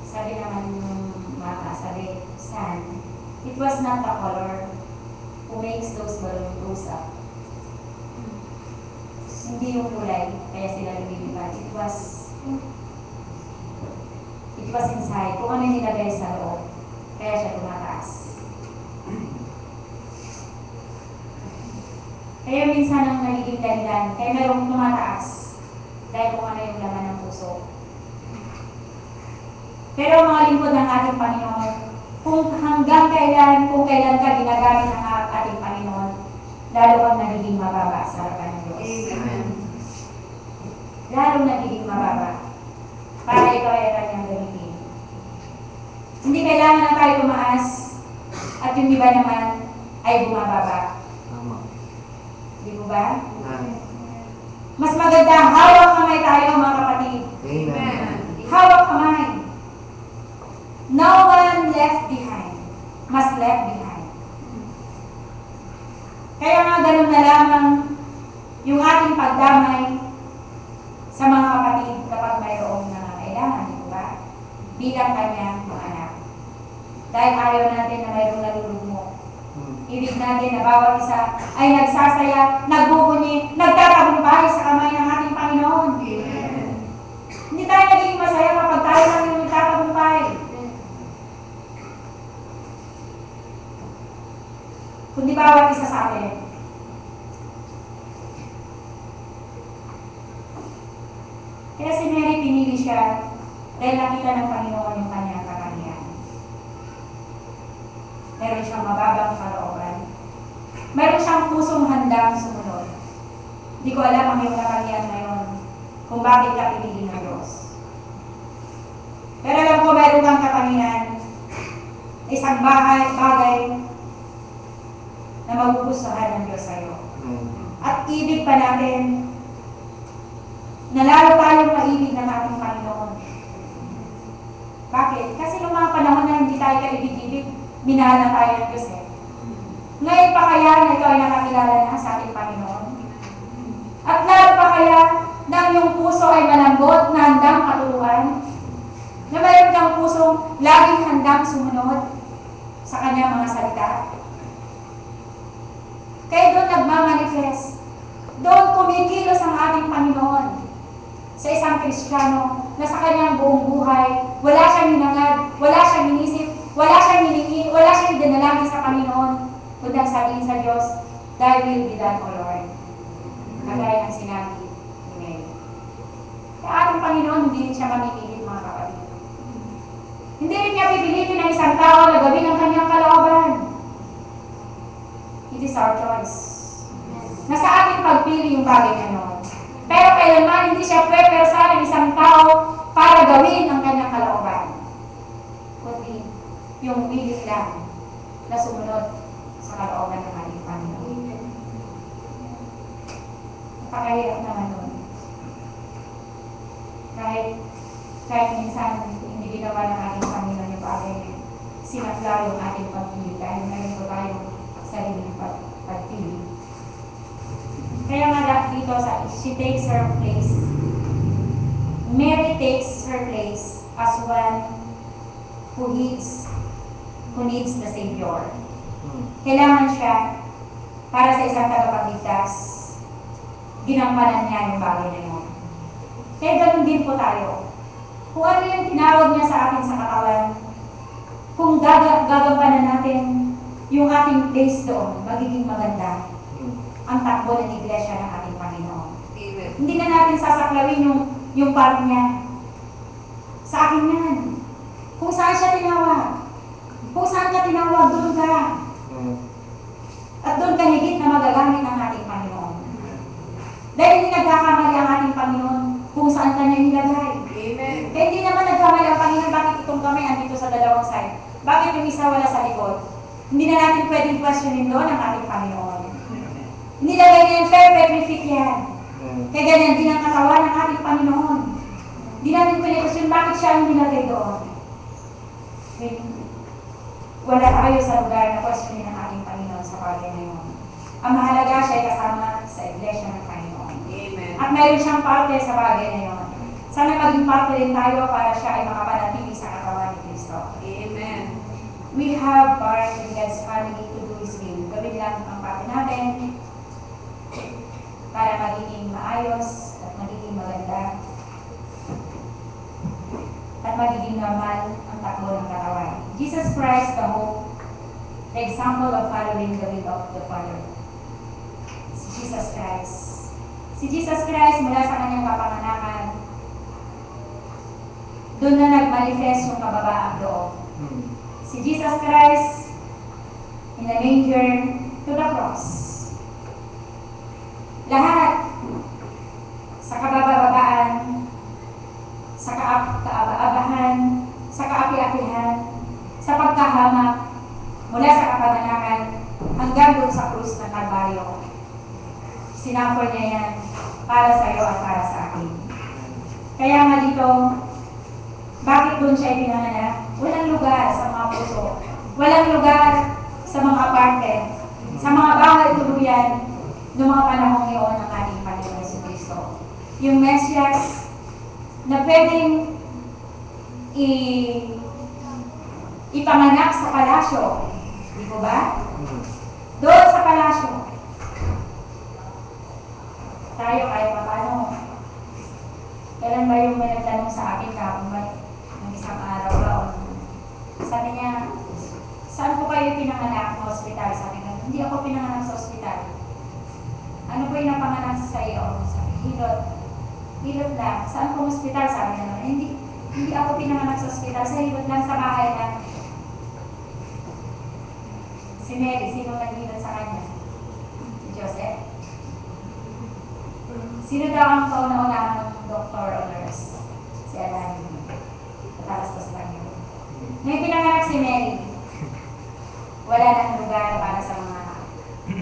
Sabi naman yung mama, sabi, son, it was not the color who makes those balloons goes up. Hindi yung kulay, kaya sila lumilipad. It was inside. Kung ano yung nilagay sa loob, kaya siya tumataas. Kaya minsan ang nagiging dahilan, kaya merong tumataas dahil kung ano yung laman ng puso. Pero mga lingkod ng ating Panginoon, kung hanggang kailan, kung kailan ka ginagamit ng ating Panginoon, lalo kang nagiging mababa sa harapan ng Diyos. Amen. Lalo nagiging mababa para ikaw ay kanyang gamitin. Hindi kailangan na tayo tumaas at yung iba naman ay bumababa. Tama. Di mo ba? Amen. Mas maganda, hawak kamay tayo mga kapatid. Amen. Hawak kamay. No one left behind. Mas left behind. Kaya nga ganun na lamang yung ating pagdamay sa mga kapatid kapag mayroong nangangailangan, di ba? Bilang kanyang mga anak. Dahil ayaw natin na mayroong nalulugmok. Ibig natin na bawat isa ay nagsasaya, nagbubunyi, nagtatagumpay sa kamay ng ating Panginoon. Amen. Hindi tayo naging masaya kapag tayo lang yung nagtatagumpay. Kundi bawat isa sa atin. Kaya si Mary pinili siya dahil nakita ng Panginoon yung kanyang katangian. Meron siyang mababang kalooban. Meron siyang pusong handang sumunod. Hindi ko alam ang iyong katangian ngayon kung bakit ka pinili ng Diyos. Pero alam ko meron kang katangian, isang bagay na magugustuhan ng Diyos sa iyo. At ibig pa natin na lalo tayong maibig ng ating Panginoon. Bakit? Kasi noong mga panahon na hindi tayo kaibig-ibig, minahal na tayo ng Diyos eh. Ngayon pa kaya na ikaw ay nakakilala na sa ating Panginoon? At lalo pa kaya na yung puso ay malambot na handang paturuan? Na mayroon kang pusong laging handang sumunod sa kanyang mga salita? Kaya doon nagmamanifest. Doon kumikilos ang ating Panginoon sa isang Kristiyano na sa kanyang buong buhay, wala siyang hinangad, wala siyang inisip, wala siyang hiningi, wala siyang dinalangin sa Panginoon, kundi ang sabihin sa Diyos, Thy will be done, O Lord. Kagaya ng sinabi ni Mary. Kaya ating Panginoon, hindi rin siya mamipilit, mga kapatid. Hindi rin niya pipilitin ang isang tao na gawin ang kanyang kalooban. It is our choice. Nasa ating pagpili yung bagay na yun. Pero kailanman hindi siya pwepersa ng isang tao para gawin ang kanyang kalooban. Kundi yung willing lang na sumunod sa kalooban ng ating Panginoon. Napakahirap naman nun. Kahit minsan hindi ginawa ng ating Panginoon yung bagay na sinakla yung ating pagpili dahil meron po tayong sariling pagpili. Kaya nga dito she takes her place. Mary takes her place as one who needs the Savior. Kailangan siya para sa isang tagapagligtas. Ginampanan niya yung bagay na yun. Kaya ganun din po tayo. Kung ano yung tinawag niya sa atin sa katawan, kung gagampanan natin yung ating place doon, magiging maganda ang takbo ng iglesia ng ating Panginoon. Amen. Hindi na natin sasaklawin yung part niya. Sa akin yan. Kung saan siya tinawag. Kung saan ka tinawag, doon ka. At doon ka higit na magagamit ng ating Panginoon. Dahil hindi nagkakamali ang ating Panginoon kung saan ka niya nilagay. Amen. Kaya hindi naman nagkamali ang Panginoon, bakit itong kami andito sa dalawang side? Bakit yung isa wala sa likod? Hindi na natin pwedeng questionin doon ang ating Panginoon. Nilagay niya yung perfectly fit yan. Kaya ganyan din ang katawan ng ating Panginoon. Hindi natin pinag-question bakit siya ang nilagay doon. Wala tayo sa lugar na questionin ng ating Panginoon sa bagay na yun. Ang mahalaga siya ay kasama sa iglesia ng Panginoon. Amen. At mayroon siyang parte sa bagay na yun. Sana maging parte rin tayo para siya ay makapanatili sa katawan ni Kristo. Amen. We have part in God's family to do His will. Gawin lang ang parte natin para magiging maayos at magiging maganda at magiging normal ang takbo ng katawan. Jesus Christ, the hope, the example of following the will of the Father. Si Jesus Christ. Si Jesus Christ mula sa kanyang kapanganakan, doon na nagmanifest yung kababaang loob si Jesus Christ in the manger to the cross. Lahat sa kabababaan, sa kaaba-abahan, sa kaapi-apihan, sa pagkahamak, mula sa kapanganakan hanggang doon sa krus ng Kalbaryo. Sinaffer niya yan para sa iyo at para sa akin. Kaya nga dito, bakit doon siya ipinanganak? Walang lugar sa mga puso. Walang lugar sa mga apartment, sa mga bahay tuluyan noong mga panahong iyon ng ating Panginoon Jesucristo. Yung Mesias na pwedeng ipanganak sa palasyo. Di ko ba? Doon sa palasyo. Tayo kahit paano. Kailan ba yung may nagtanong sa akin kung ba ng isang araw ba? Sabi niya, saan po kayo pinanganak ng hospital? Sabi niya, hindi ako pinanganak sa hospital. Ano po yung napanganak sa iyo? Sabi, hilot. Hilot lang. Saan po hospital? Sabi niya, hindi ako pinanganak sa hospital. Sa hilot lang, sa bahay lang. Si Mary, sino naghilot sa kanya? Si Joseph. Sino daw ang kauna-unahang doktor o nurse? Si Alain. Tatas-tas lang yun. May pinanganak si Mary. Wala nang lugar para sa mga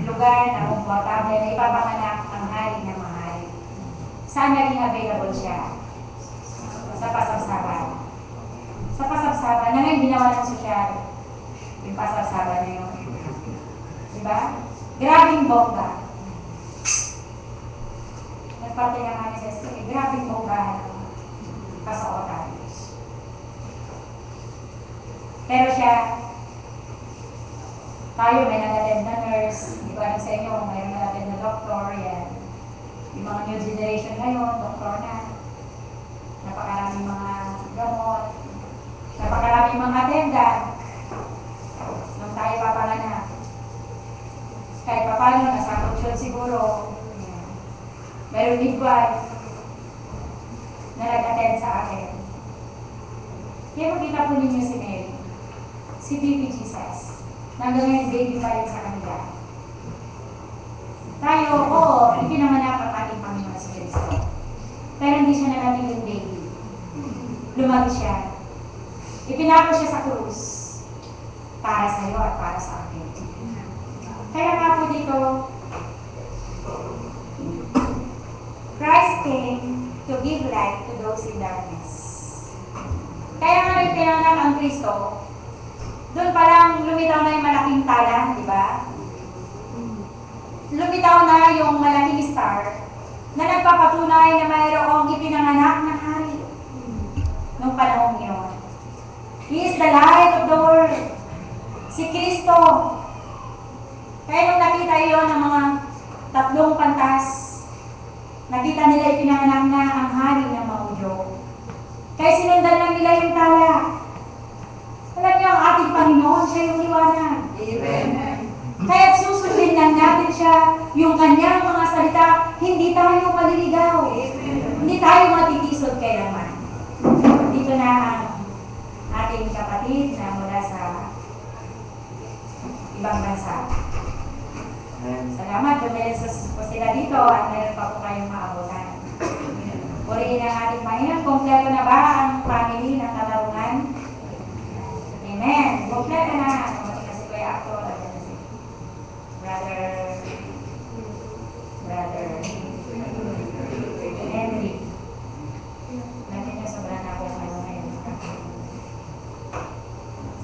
lugar na komportable na ipapanganak ang hari ng mga hari. Saan naging available siya? Sa pasabsaban. Sa pasabsaban, na ngayon ginawa ng sosyal. Yung pasabsaban na yun. Diba? Grabing bongga. Nagparte nga kami sa story. Grabing bongga ng kasaotan. Pero siya, tayo may nag-attend na nurse, di ba sa inyo, may nag-attend na doktor, yan. Yung mga new generation ngayon, doktor na. Napakaraming mga gamot, napakaraming mga attendant. Nung tayo papanganak. Kahit pa paano, nasa function siguro. Yan. Meron midwife na nag-attend sa akin. Kaya makita po ninyo si Mary, si Baby Jesus. Hanggang ngayon, baby pa rin sa kanila. Tayo, oo, ipinanganak ang ating Panginoon si Cristo. Pero hindi siya nanatiling baby. Lumaki siya. Ipinako siya sa krus. Para sa iyo at para sa akin. Kaya nga po dito, Christ came to give light to those in darkness. Kaya nga ipinanganak ang Kristo, doon pa lang lumitaw na yung malaking tala, di ba? Lumitaw na yung malaking star na nagpapatunay na mayroong ipinanganak na hari noong panahong iyon. He is the light of the world. Si Kristo. Kaya nung nakita iyon ng mga tatlong pantas, nakita nila ipinanganak na ang hari ng mga Hudyo. Kaya sinundan lang nila yung tala. Alam niyo, ang ating Panginoon, siya yung liwanag. Amen. Kaya susundin lang natin siya, yung kanyang mga salita, hindi tayo maliligaw. Amen. Hindi tayo matitisod kailanman. Dito na ang ating kapatid na mula sa ibang bansa. Salamat kung dahil po sila dito at meron pa po kayong maabutan. Purihin ang ating Panginoon. Kompleto na ba ang family ng katarungan? Amen. Kompleto na. Kasi Kuya Acto, Brother Henry. Natin niya sobrang na po kayo ngayon.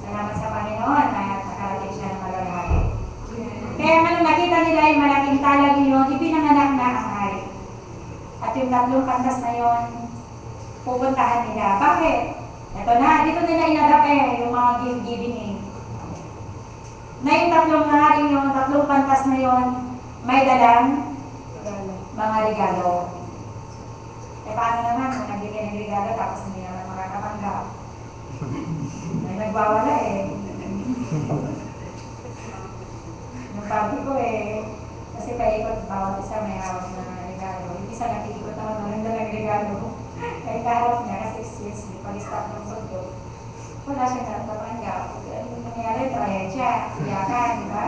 Salamat sa Panginoon at nakarating siya ng malalaki. Kaya nung nakita nila yung malaking talag yun, ipinanganak na ang hari. At yung tatlong kantas na yun, pupuntahan nila. Bakit? Ito na, dito nila inadap yung mga gift-giving na yung tatlong hari yun, tatlong kantas na yun, may dalang mga regalo. Paano naman kung nagbigay ng regalo tapos hindi naman makakapanggap? May nagwawala Nung babi ko kasi paikot bawat isa may hawak na regalo. Yung isa nakikikot naman maganda ng regalo. Kaya kaharap niya kasi excuse me, pag-stop ng sundot. Wala siyang natatanggap. Yung nangyari, trahedya, iyakan, di ba?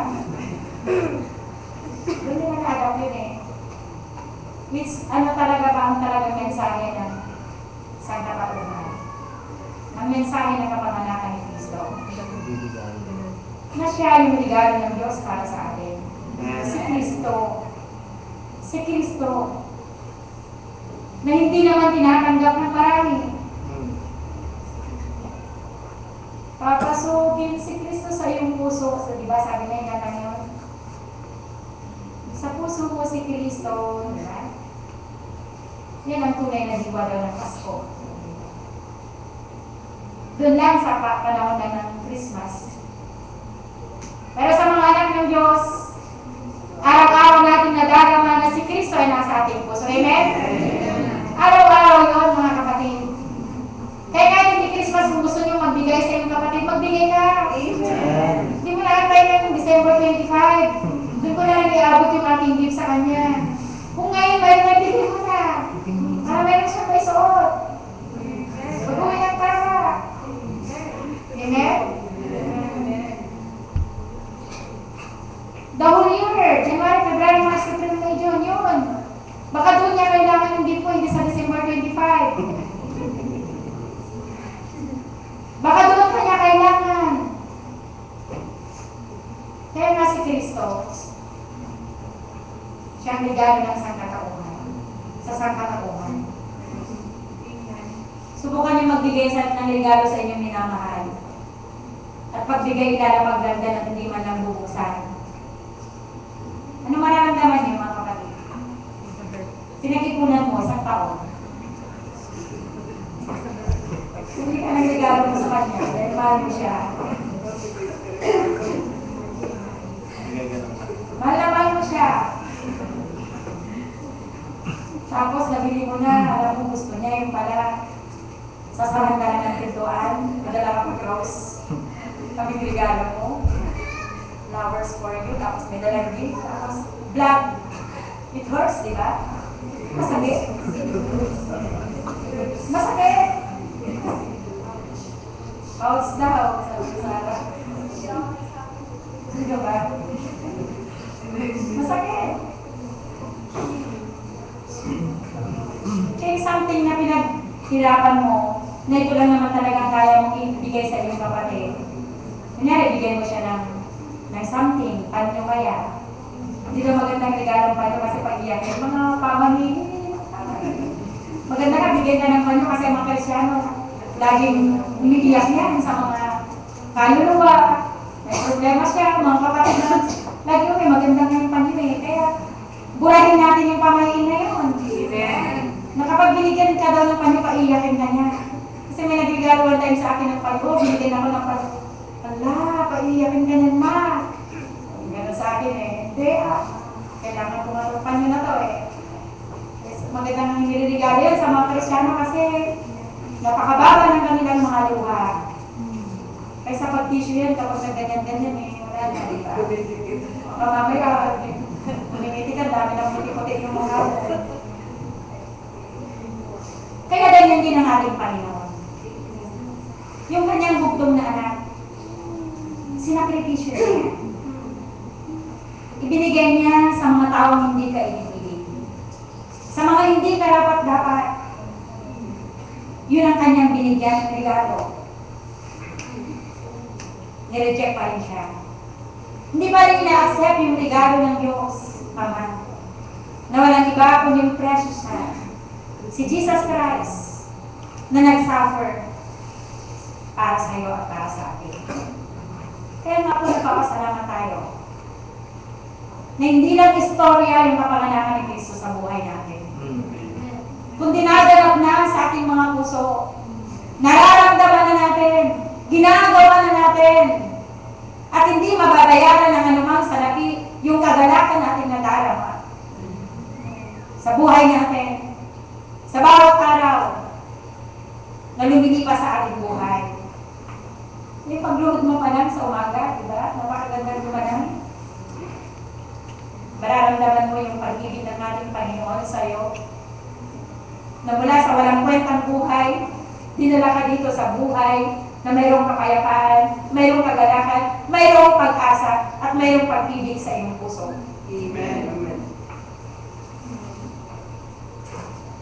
Doon yung nakagap yun eh. Which, ano talaga ba ang talagang mensahe ng sangkatauhan? Ang mensahe ng kapanganakan ni Kristo. Na siya yung regalo ng Diyos para sa atin. Si Kristo. Si Kristo. Na hindi naman tinatanggap ng marami. Papasukin si Kristo sa iyong puso. So, di ba, sabi na yung kantang yun? Sa puso mo si Kristo, di ba? Yan ang tunay na diwa daw ng Pasko. Doon lang sa panahon lang ng Christmas. Pero sa mga anak ng Diyos, araw-araw natin nadadama na si Kristo ay nasa ating puso. Amen? Araw-araw yun, mga kapatid. Kaya kahit hindi Christmas, kung gusto nyo magbigay sa iyong kapatid, magbigay ka. Hindi mo na antay ng December 25. Doon ko na lang iabot yung aking gift sa kanya. Kung ngayon mayroon, nagbigay mo na. Para mayroon siya may suot. Pag-uwi ng para. Amen? The whole year, January, February, March, April, May, June, yun. Baka doon niya kailangan ng gift ko, hindi sa December 25. Baka doon pa niya kailangan. Kaya nga si Kristo, siya ang regalo ng sangkatauhan. Sa sangkatauhan. Subukan niyo magbigay ng regalo sa inyong minamahal. At pagbigay ilalapag landan at hindi man lang bubuksan. Ano mararamdaman niyo, mga kapatid? Pinag-ipunan mo isang taon. Hindi ka nang regalo mo sa kanya, dahil mahal mo siya. Mahal na mahal mo siya. Tapos nabili mo na, alam mo gusto niya, yung pala, sasahan ka na ng pintuan, madala ka ng cross, kami regalo mo. Flowers for you, tapos may dalang gift, tapos blood. It hurts, di ba? Masakit. Masakit. Pouch daw, sabi ko Sarah. Hindi ba? Masakit. Kaya something na pinaghirapan mo, na ito lang naman talagang kaya mong ibigay sa iyong kapatid. Kunyari, bigyan mo siya ng something, panyo kaya. Hindi na magandang regalo ng panyo kasi pag-iyak yung mga pamahihin. Maganda ka, bigyan ka ng panyo kasi mga Kristyano, laging umiiyak yan sa mga kaluluwa. May problema siya, mga kapatid na lagi may magandang yung panyo eh. Kaya, burahin natin yung pamahihin na yun. Na kapag binigyan ka daw ng panyo, paiyakin ka niya. Kasi may nagregalo one time sa akin ng panyo, binigyan ako ng panyo. Ala, paiyakin ka niyan, ma. Gano'n sa akin eh. Hindi kailangan kumatupan nyo na to eh. Magandang nilirigalo yan sa mga Kristyano kasi napakababa ng kanilang mga luha. Kaysa pag-tissue yan kapag nagganyan-ganyan eh. Wala na, di ba? Mamamaya, kumimiti ka, dami ng puti-puti yung mga kaya ganyan din ang ating Panginoon. Yung kanyang bugtong na anak, sinakripisyo niya. Ibinigay niya sa mga taong hindi ka inipilig. Sa mga hindi karapat-dapat, yun ang kanyang binigyan ng regalo. Nireject pa rin siya. Hindi pa rin ina-accept yung regalo ng Diyos, Ama. Na walang iba kundi yung precious na si Jesus Christ na nag-suffer para sa iyo at para sa akin. Kaya nga po nagpapasalamat tayo na hindi lang istorya yung kapanganakan ni Kristo sa buhay natin. Kundi naganap na sa ating mga puso. Nararamdaman na natin, ginagawa na natin, at hindi mababayaran ng anumang salapi yung kagalakan natin na darama sa buhay natin, sa bawat araw na lumilipas sa ating buhay. Yung pagluhod mo pa lang sa umaga, di ba? Napakagandang lumanan. Mararamdaman mo yung pag-ibig ng ating Panginoon sa iyo. Na mula sa walang kwentang buhay, dinala ka dito sa buhay na mayroong kapayapaan, mayroong kagalakan, mayroong pag-asa, at mayroong pag-ibig sa iyong puso. Amen. Amen.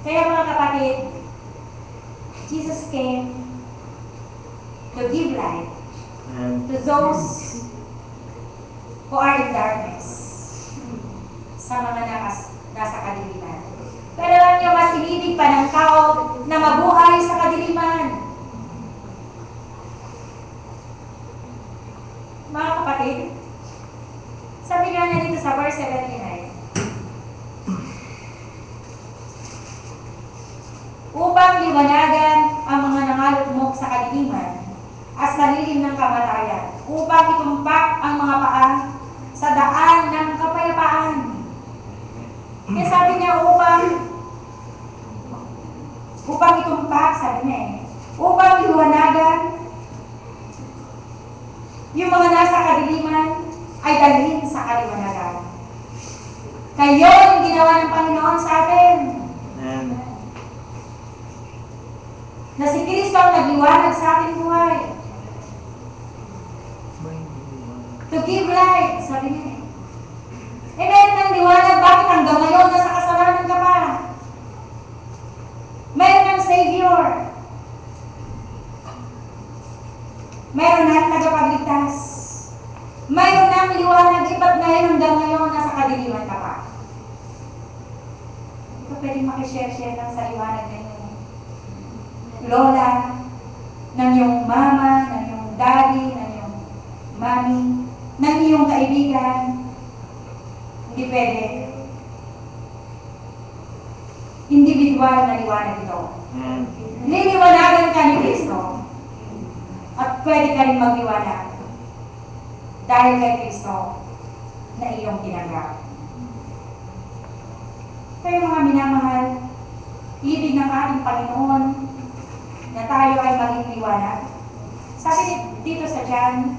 Kaya mga kapatid, Jesus came to give light Amen. to those who are in darkness, sa mga nasa kadiliman. Pero alam niyo, mas inibig pa ng tao na mabuhay sa kadiliman. Mga kapatid, sabi nga niya dito sa verse 79, upang liwanagan ang mga nangalugmok sa kadiliman at sa lilim ng kamatayan, upang itumpak ang mga paa sa daan ng kapayapaan. Kaya sabi niya, upang itumpak, sabi niya upang liwanagan yung mga nasa kadiliman ay dalhin sa kaliwanagan. Kayo yung ginawa ng Panginoon sa atin. Amen. Na si Kristo ang nagliwanag sa ating buhay. To give light, sabi niya. Meron ng liwanag, bakit hanggang ngayon nasa kasalanan ka pa? Meron ng Savior. Meron ng tagapagligtas. Mayroon ng liwanag, iba't ngayon hanggang ngayon nasa kadiliman ka pa. Hindi ka pwedeng makishare-share lang sa liwanag na yun. Lola, ng iyong mama, ng iyong daddy, ng iyong mami, ng iyong kaibigan. Hindi pwede. Individual na liwanag ito. Amen. Liliwanagan ka ni Kristo. At pwede ka rin magliwanag dahil kay Kristo na iyong tinanggap. Kaya mga minamahal, ibig ng ating Panginoon na tayo ay maging liwanag. Sabi dito sa John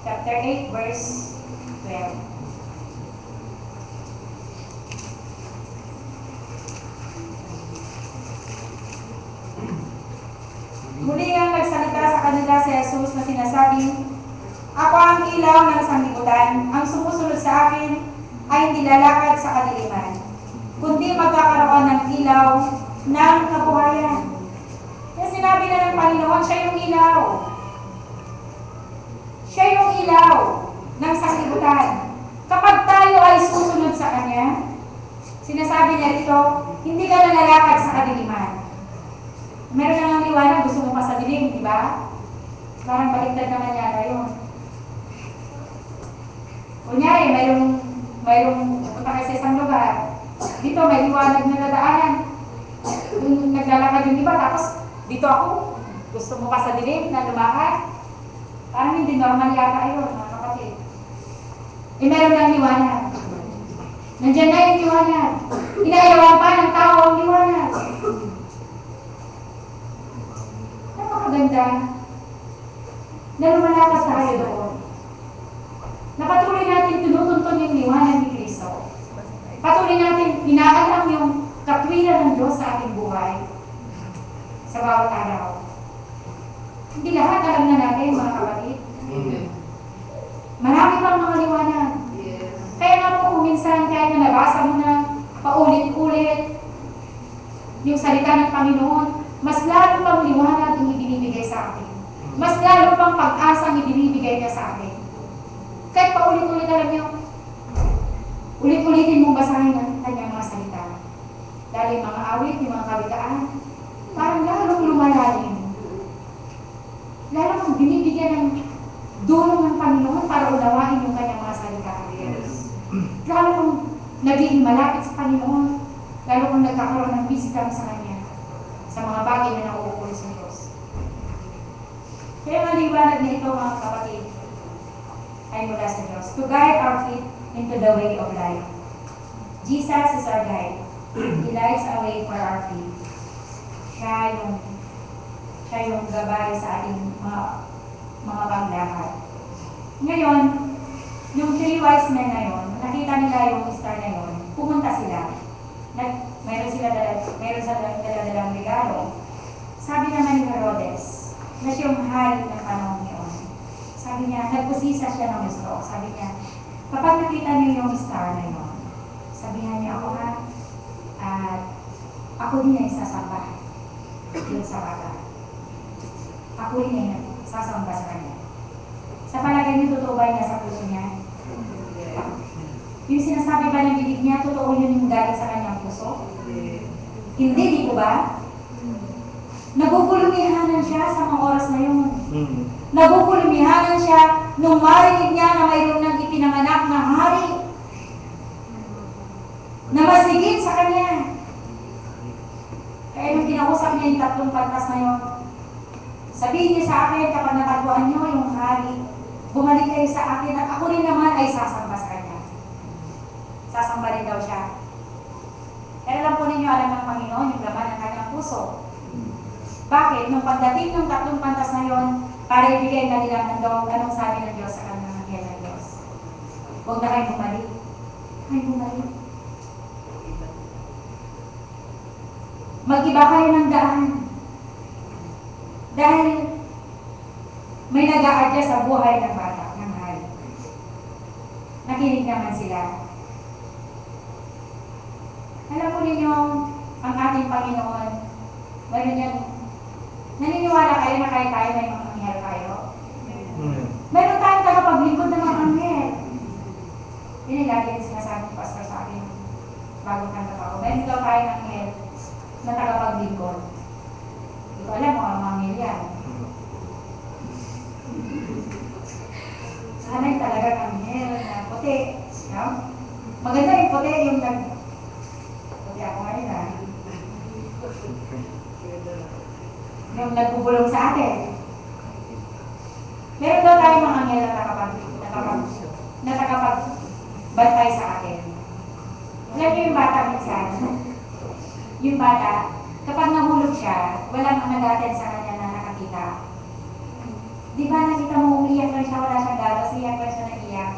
chapter 8 verse 12. Muli ang nagsalita sa kanila si Jesus na sinasabing, ako ang ilaw ng sanglibutan, ang sumusunod sa akin ay hindi lalakad sa kadiliman, kundi magkakaroon ng ilaw ng kabuhayan. Kaya sinabi na ng Panginoon, siya yung ilaw. Siya yung ilaw ng sanglibutan. Kapag tayo ay susunod sa Kanya, sinasabi niya rito, hindi ka na lalakad sa kadiliman. Meron na ng liwanag, gusto mo pa sa dilim, di ba? Parang baliktad naman yata yun. Kunyari, mayroong pupunta kayo sa isang lugar. Dito may liwanag na dadaanan. Yung naglalakad yung iba, tapos dito ako, gusto mo pa sa dilim na lumakad? Parang hindi normal yata yun, mga kapatid. Meron ng liwanag. Nandiyan na yung liwanag. Inayawan pa ng tao ang liwanag. Napakaganda na lumalakas tayo doon. Napatuloy natin tinutuntun yung liwanag ni Kristo. Patuloy natin inaalam yung katwiran ng Diyos sa ating buhay sa bawat araw. Hindi lahat alam na natin, mga kapatid. Marami pang mga liwanag. Kaya nga po kung minsan kahit na nabasa mo na paulit-ulit yung salita ng Panginoon, mas lalo pang liwanag ang ibinibigay sa atin. Mas lalo pang pag-asa ang ibinibigay niya sa atin. Kahit paulit-ulit, alam niyo, ulit-ulitin mong basahin ang kanyang mga salita. Dahil yung mga awit, yung mga kawitaan, parang lalong lumalalim. Lalo kang binibigyan ng dulong ng Panginoon para unawain yung kanyang mga salita. Lalo kang naging malapit sa Panginoon, lalo kang nagkakaroon ng physical sa Kanya, sa mga bagay na nauukol sa Diyos. Kaya ang liwanag na ito, mga kapatid, ay mula sa Diyos. To guide our feet into the way of life. Jesus is our guide. He lights a way for our feet. Siya yung gabay sa ating mga paglakad. Ngayon, yung 3 wise men na yun, nakita nila yung star na yun, pumunta sila. Mayroon sila daladalang regalo. Sabi naman ni Herodes, na siyang hari ng panahon ngayon. Sabi niya, nagpusisa siya ng gusto. Sabi niya, kapag nakita niyo yung star na yun, sabihan niyo ako ha, at ako din ay sasamba dun sa bata. Ako din ay sasamba sa kanya. Sa palagay niyo, totoo ba niya sa puso niya? Yung sinasabi ba ng bibig niya, totoo yun yung galing sa kanyang puso? Hindi, di ko ba? Nagugulumihanan siya sa mga oras na yun. Nagugulumihanan siya nung marinig niya na mayroon ng ipinanganak na hari na masigit sa kanya. Kaya nung kinausap niya yung tatlong pantas na yun, sabihin niyo sa akin kapag natagpuan niyo yung hari, bumalik kayo sa akin at ako rin naman ay sasamba sa kanya. Sasamba rin daw siya. Pero alam po ninyo, alam ng Panginoon yung laman ng kanyang puso. Bakit? Nung pagdating ng tatlong pantas na yon, para ibigay na nilang handog, anong sabi ng Diyos sa kanyang anghel ng Diyos? Huwag na kayo bumalik. Ay, bumalik. Mag-iba kayo ng daan. Dahil may nag-aadya sa buhay ng bata, ng hari. Nakinig naman sila. Alam po ninyo, ang ating Panginoon, mayroon yan. Naniniwala kayo na kahit tayo may mga anghel tayo? Meron tayong tagapaglingkod ng mga anghel. Yun yung lagi yung sinasabi ng pastor sa akin bagong kanta pa ako. Meron daw tayong anghel na tagapaglingkod. Hindi ko alam kung ang mga anghel yan. Sana'y talagang anghel na puti. No? Maganda yung puti yung puti ako ngayon ha. Yung nagbubulong sa atin. Meron daw tayong mga anghel na tagapagbantay sa atin. Alam niyo yung bata minsan, yung bata, kapag nahulog siya, walang nag-attend sa kanya na nakakita. Di ba nakita mo umiyak lang siya, wala siyang galos, iyak lang siya naiyak.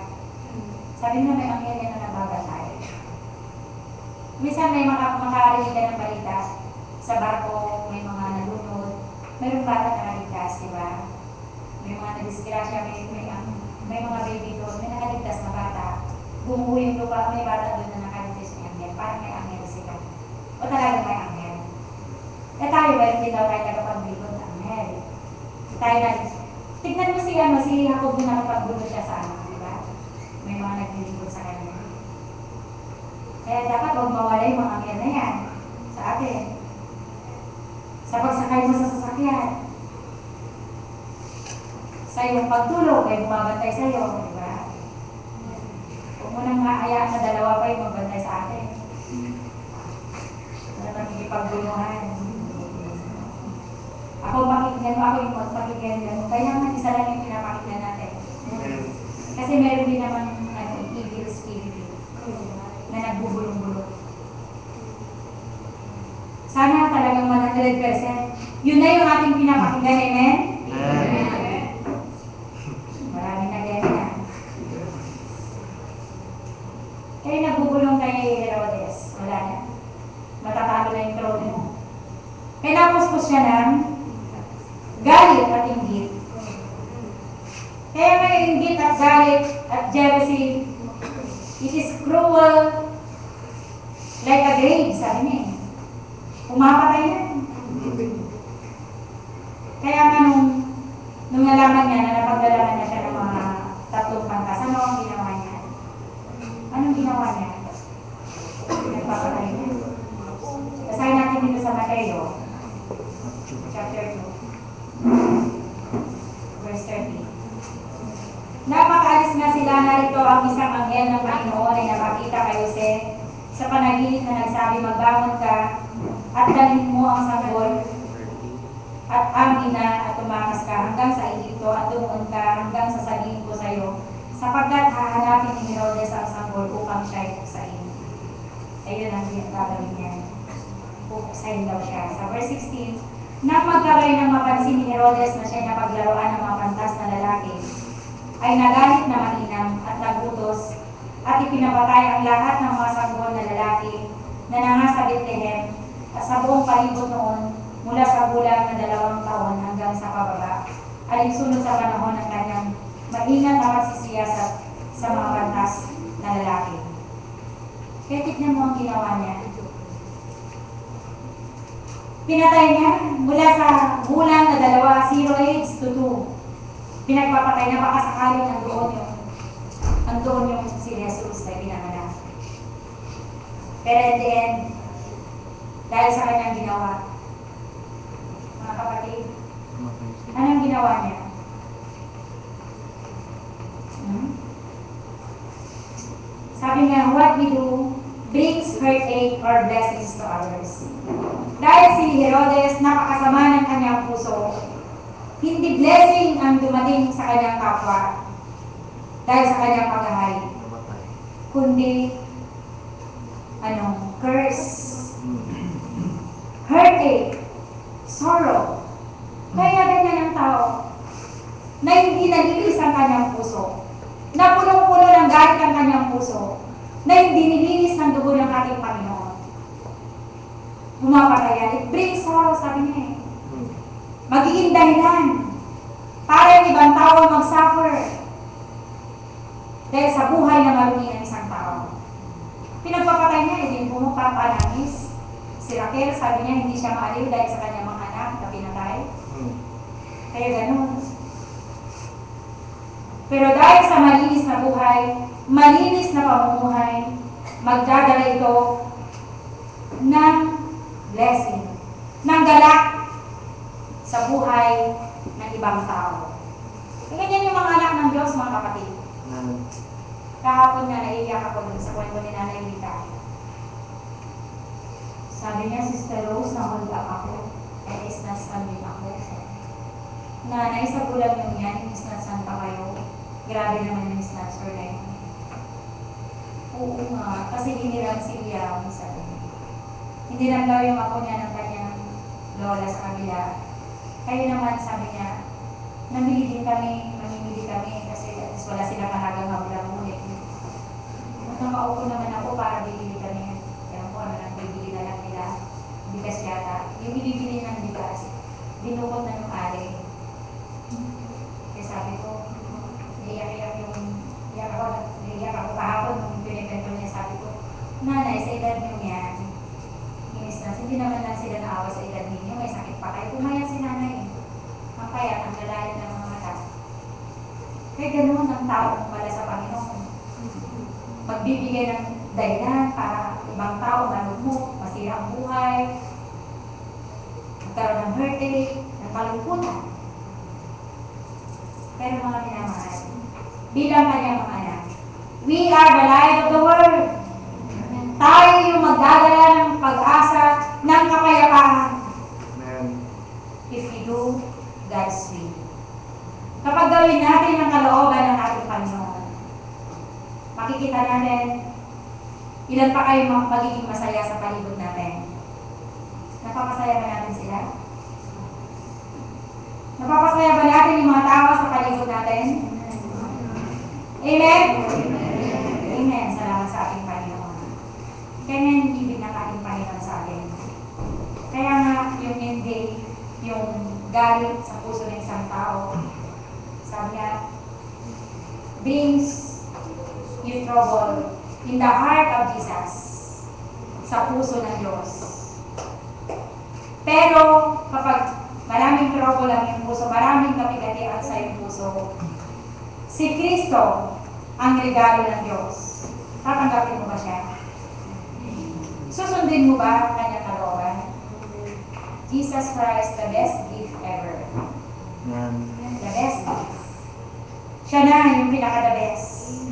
Sabi nga may anghel na nagbabantay. Minsan may makarinig ka ng balita sa barko, may mga nalunod, mayroong bata na naligtas, di ba? May mga nadisgrasya, may mga baby doon, may nakaligtas na bata. Bumuho yung lupa, may bata doon na nakaligtas ng anghel, parang may anghel sila. O talaga may anghel. Eh tayo ba, hindi daw tayo nagpapaglikod ng anghel? Tayo na, tignan mo si Jacob na nakapagbulo siya sa di ba? May mga naglilingkod sa kanya. Kaya dapat huwag mawala yung mga anghel na yan sa atin. Sa pagsakay mo sa sasakyan, sa iyong pagtulog, may bumabantay sa iyo, di ba? Huwag mo nang maayaan na dalawa pa yung magbantay sa atin. Wala nakikipagbunuhan. Ako makikinggan mo, ako yung magpakinggan mo. Kaya nga isa lang yung pinapakinggan natin. Kasi meron din naman evil spirit na nagbubulong-bulong. Sana talagang 100%. Yun na yung ating pinapakinggan, amen? Amen. Maraming nag-amen. Kaya nagbubulong kay Herodes. Wala na. Matatalo na yung trono mo. Kaya napuspos siya ng galit at inggit. Kaya may inggit at galit at jealousy. It is cruel like a grave, sabi niya. Umapatay na. Kaya nga nung nalaman niya na napagdalaman na siya ng mga tatlong pantas, ano ang ginawa niya? Anong ginawa niya? Nagpapatay niya. Basahin natin dito sa Mateo, chapter 2, verse 30. Napakaalis nga sila, narito ang isang anghel ng Panginoon ay nakakita kay Jose sa panaginip na nagsabi, magbangon ka at dalhin mo ang sanggol at ang ina at tumakas ka hanggang sa Egypto at tumuon ka hanggang sa sabihin ko sa iyo, sapagkat hahanapin ni Herodes ang sanggol upang siya ay puksain. Ayun ang gagawin niya. Puksain daw siya. Sa verse 16, nang magkabay ng mapansin ni Herodes na siya napaglaruan ng mga pantas na lalaki, ay nagalit na mainam at nagutos at ipinapatay ang lahat ng mga sanggol na lalaki na nangasa Bethlehem at sa buong palibot noon mula sa gulang na 2 taon hanggang sa pababa, alinsunod sa panahon ng kanyang maingat na pagsisiyasat sa mga bantas na lalaki. Kaya tignan mo ang ginawa niya. Pinatay niya mula sa gulang na 0 age to 2. Pinagpapatay niya baka sakaling nandoon yung si Jesus na pinanganak. Pero at the end, dahil sa kanyang ginawa, mga kapatid, anong ginawa niya? Sabi niya, what we do brings heartache or blessings to others. Dahil si Herodes, napakasama ng kanyang puso, hindi blessing ang dumating sa kanyang kapwa dahil sa kanyang paghahari, kundi curse, heartache, sorrow. Kaya ganyan ang tao na hindi nalilis ang kanyang puso, na punong-puno ng galit ang kanyang puso, na hindi nilinis ng dugo ng ating Panginoon. Bumapatay yan. It brings sorrow, sabi niya eh. Magiging dahilan para yung ibang tao mag-suffer dahil sa buhay na marumi ng isang tao. Pinagpapatay niya, hindi pumapapanamis. Si Raquel, sabi niya, hindi siya maaliw dahil sa kanyang mga anak na pinatay. Kaya ganun. Pero dahil sa malinis na buhay, malinis na pamumuhay, magdadala ito ng blessing, ng galak sa buhay ng ibang tao. Ganyan yung mga anak ng Diyos, mga kapatid. Kahapon nga, naiiyak ako dun sa kwento ni Nanay Rita. Sabi niya, Sister Rose, na-hold up ako. Eh, isnasan din ako. Nanay, sa bulan yung yan, isnasan pa kayo. Grabe naman yung snatcher na yun. Oo nga, kasi hiniram si Liam, sabi niya. Hiniram daw yung ako niya ng kanyang lola sa kabila. Kaya naman, sabi niya, namili din kami, mamimili kami, kasi wala silang mahalagang mabulang ulit. At nakaupo naman ako para bibili kami. Kaya po, ano lang, bibili na lang nila. Bigas yata. Yung ibibili ng bigas, dinukot na yung ari. Kaya sabi ko, iiyak ako kahapon nung pinipento niya, sabi ko, Nanay, sa edad niyo yan, hindi naman lang sila naawa sa edad ninyo, may sakit pa kayo. Pumayat si Nanay. Ang payat, ang lalayan ng mga mata. Kaya ganoon ang tao pala sa Panginoon. Magbibigay ng dahilan para ibang tao malugmok, masira ang buhay, magkaroon ng heartache, ng kalungkutan. Pero mga minamahal, bilang kanyang mga anak, we are the light of the world. Tayo yung magdadala ng pag-asa, ng kapayapaan. If we do God's will. Kapag gawin natin ang kalooban ng ating Panginoon, makikita natin ilan pa kayo magiging masaya sa palibot natin. Napapasaya ba natin sila? Napapasaya ba natin yung mga tao sa palibot natin? Amen? Amen. Salamat sa ating Panginoon. Kaya yung ibig ng ating Panginoon sa atin. Kaya nga, yung hindi, yung galit sa puso ng isang tao, sabi nga, brings you trouble in the heart of Jesus, sa puso ng Diyos. Pero, kapag maraming trouble ang iyong puso, maraming kapigatian sa iyong puso, si Kristo ang regalo ng Diyos. Tatanggapin mo ba siya? Susundin mo ba ang kanyang kalooban? Jesus Christ, the best gift ever. The best gift. Siya na yung pinaka-the best.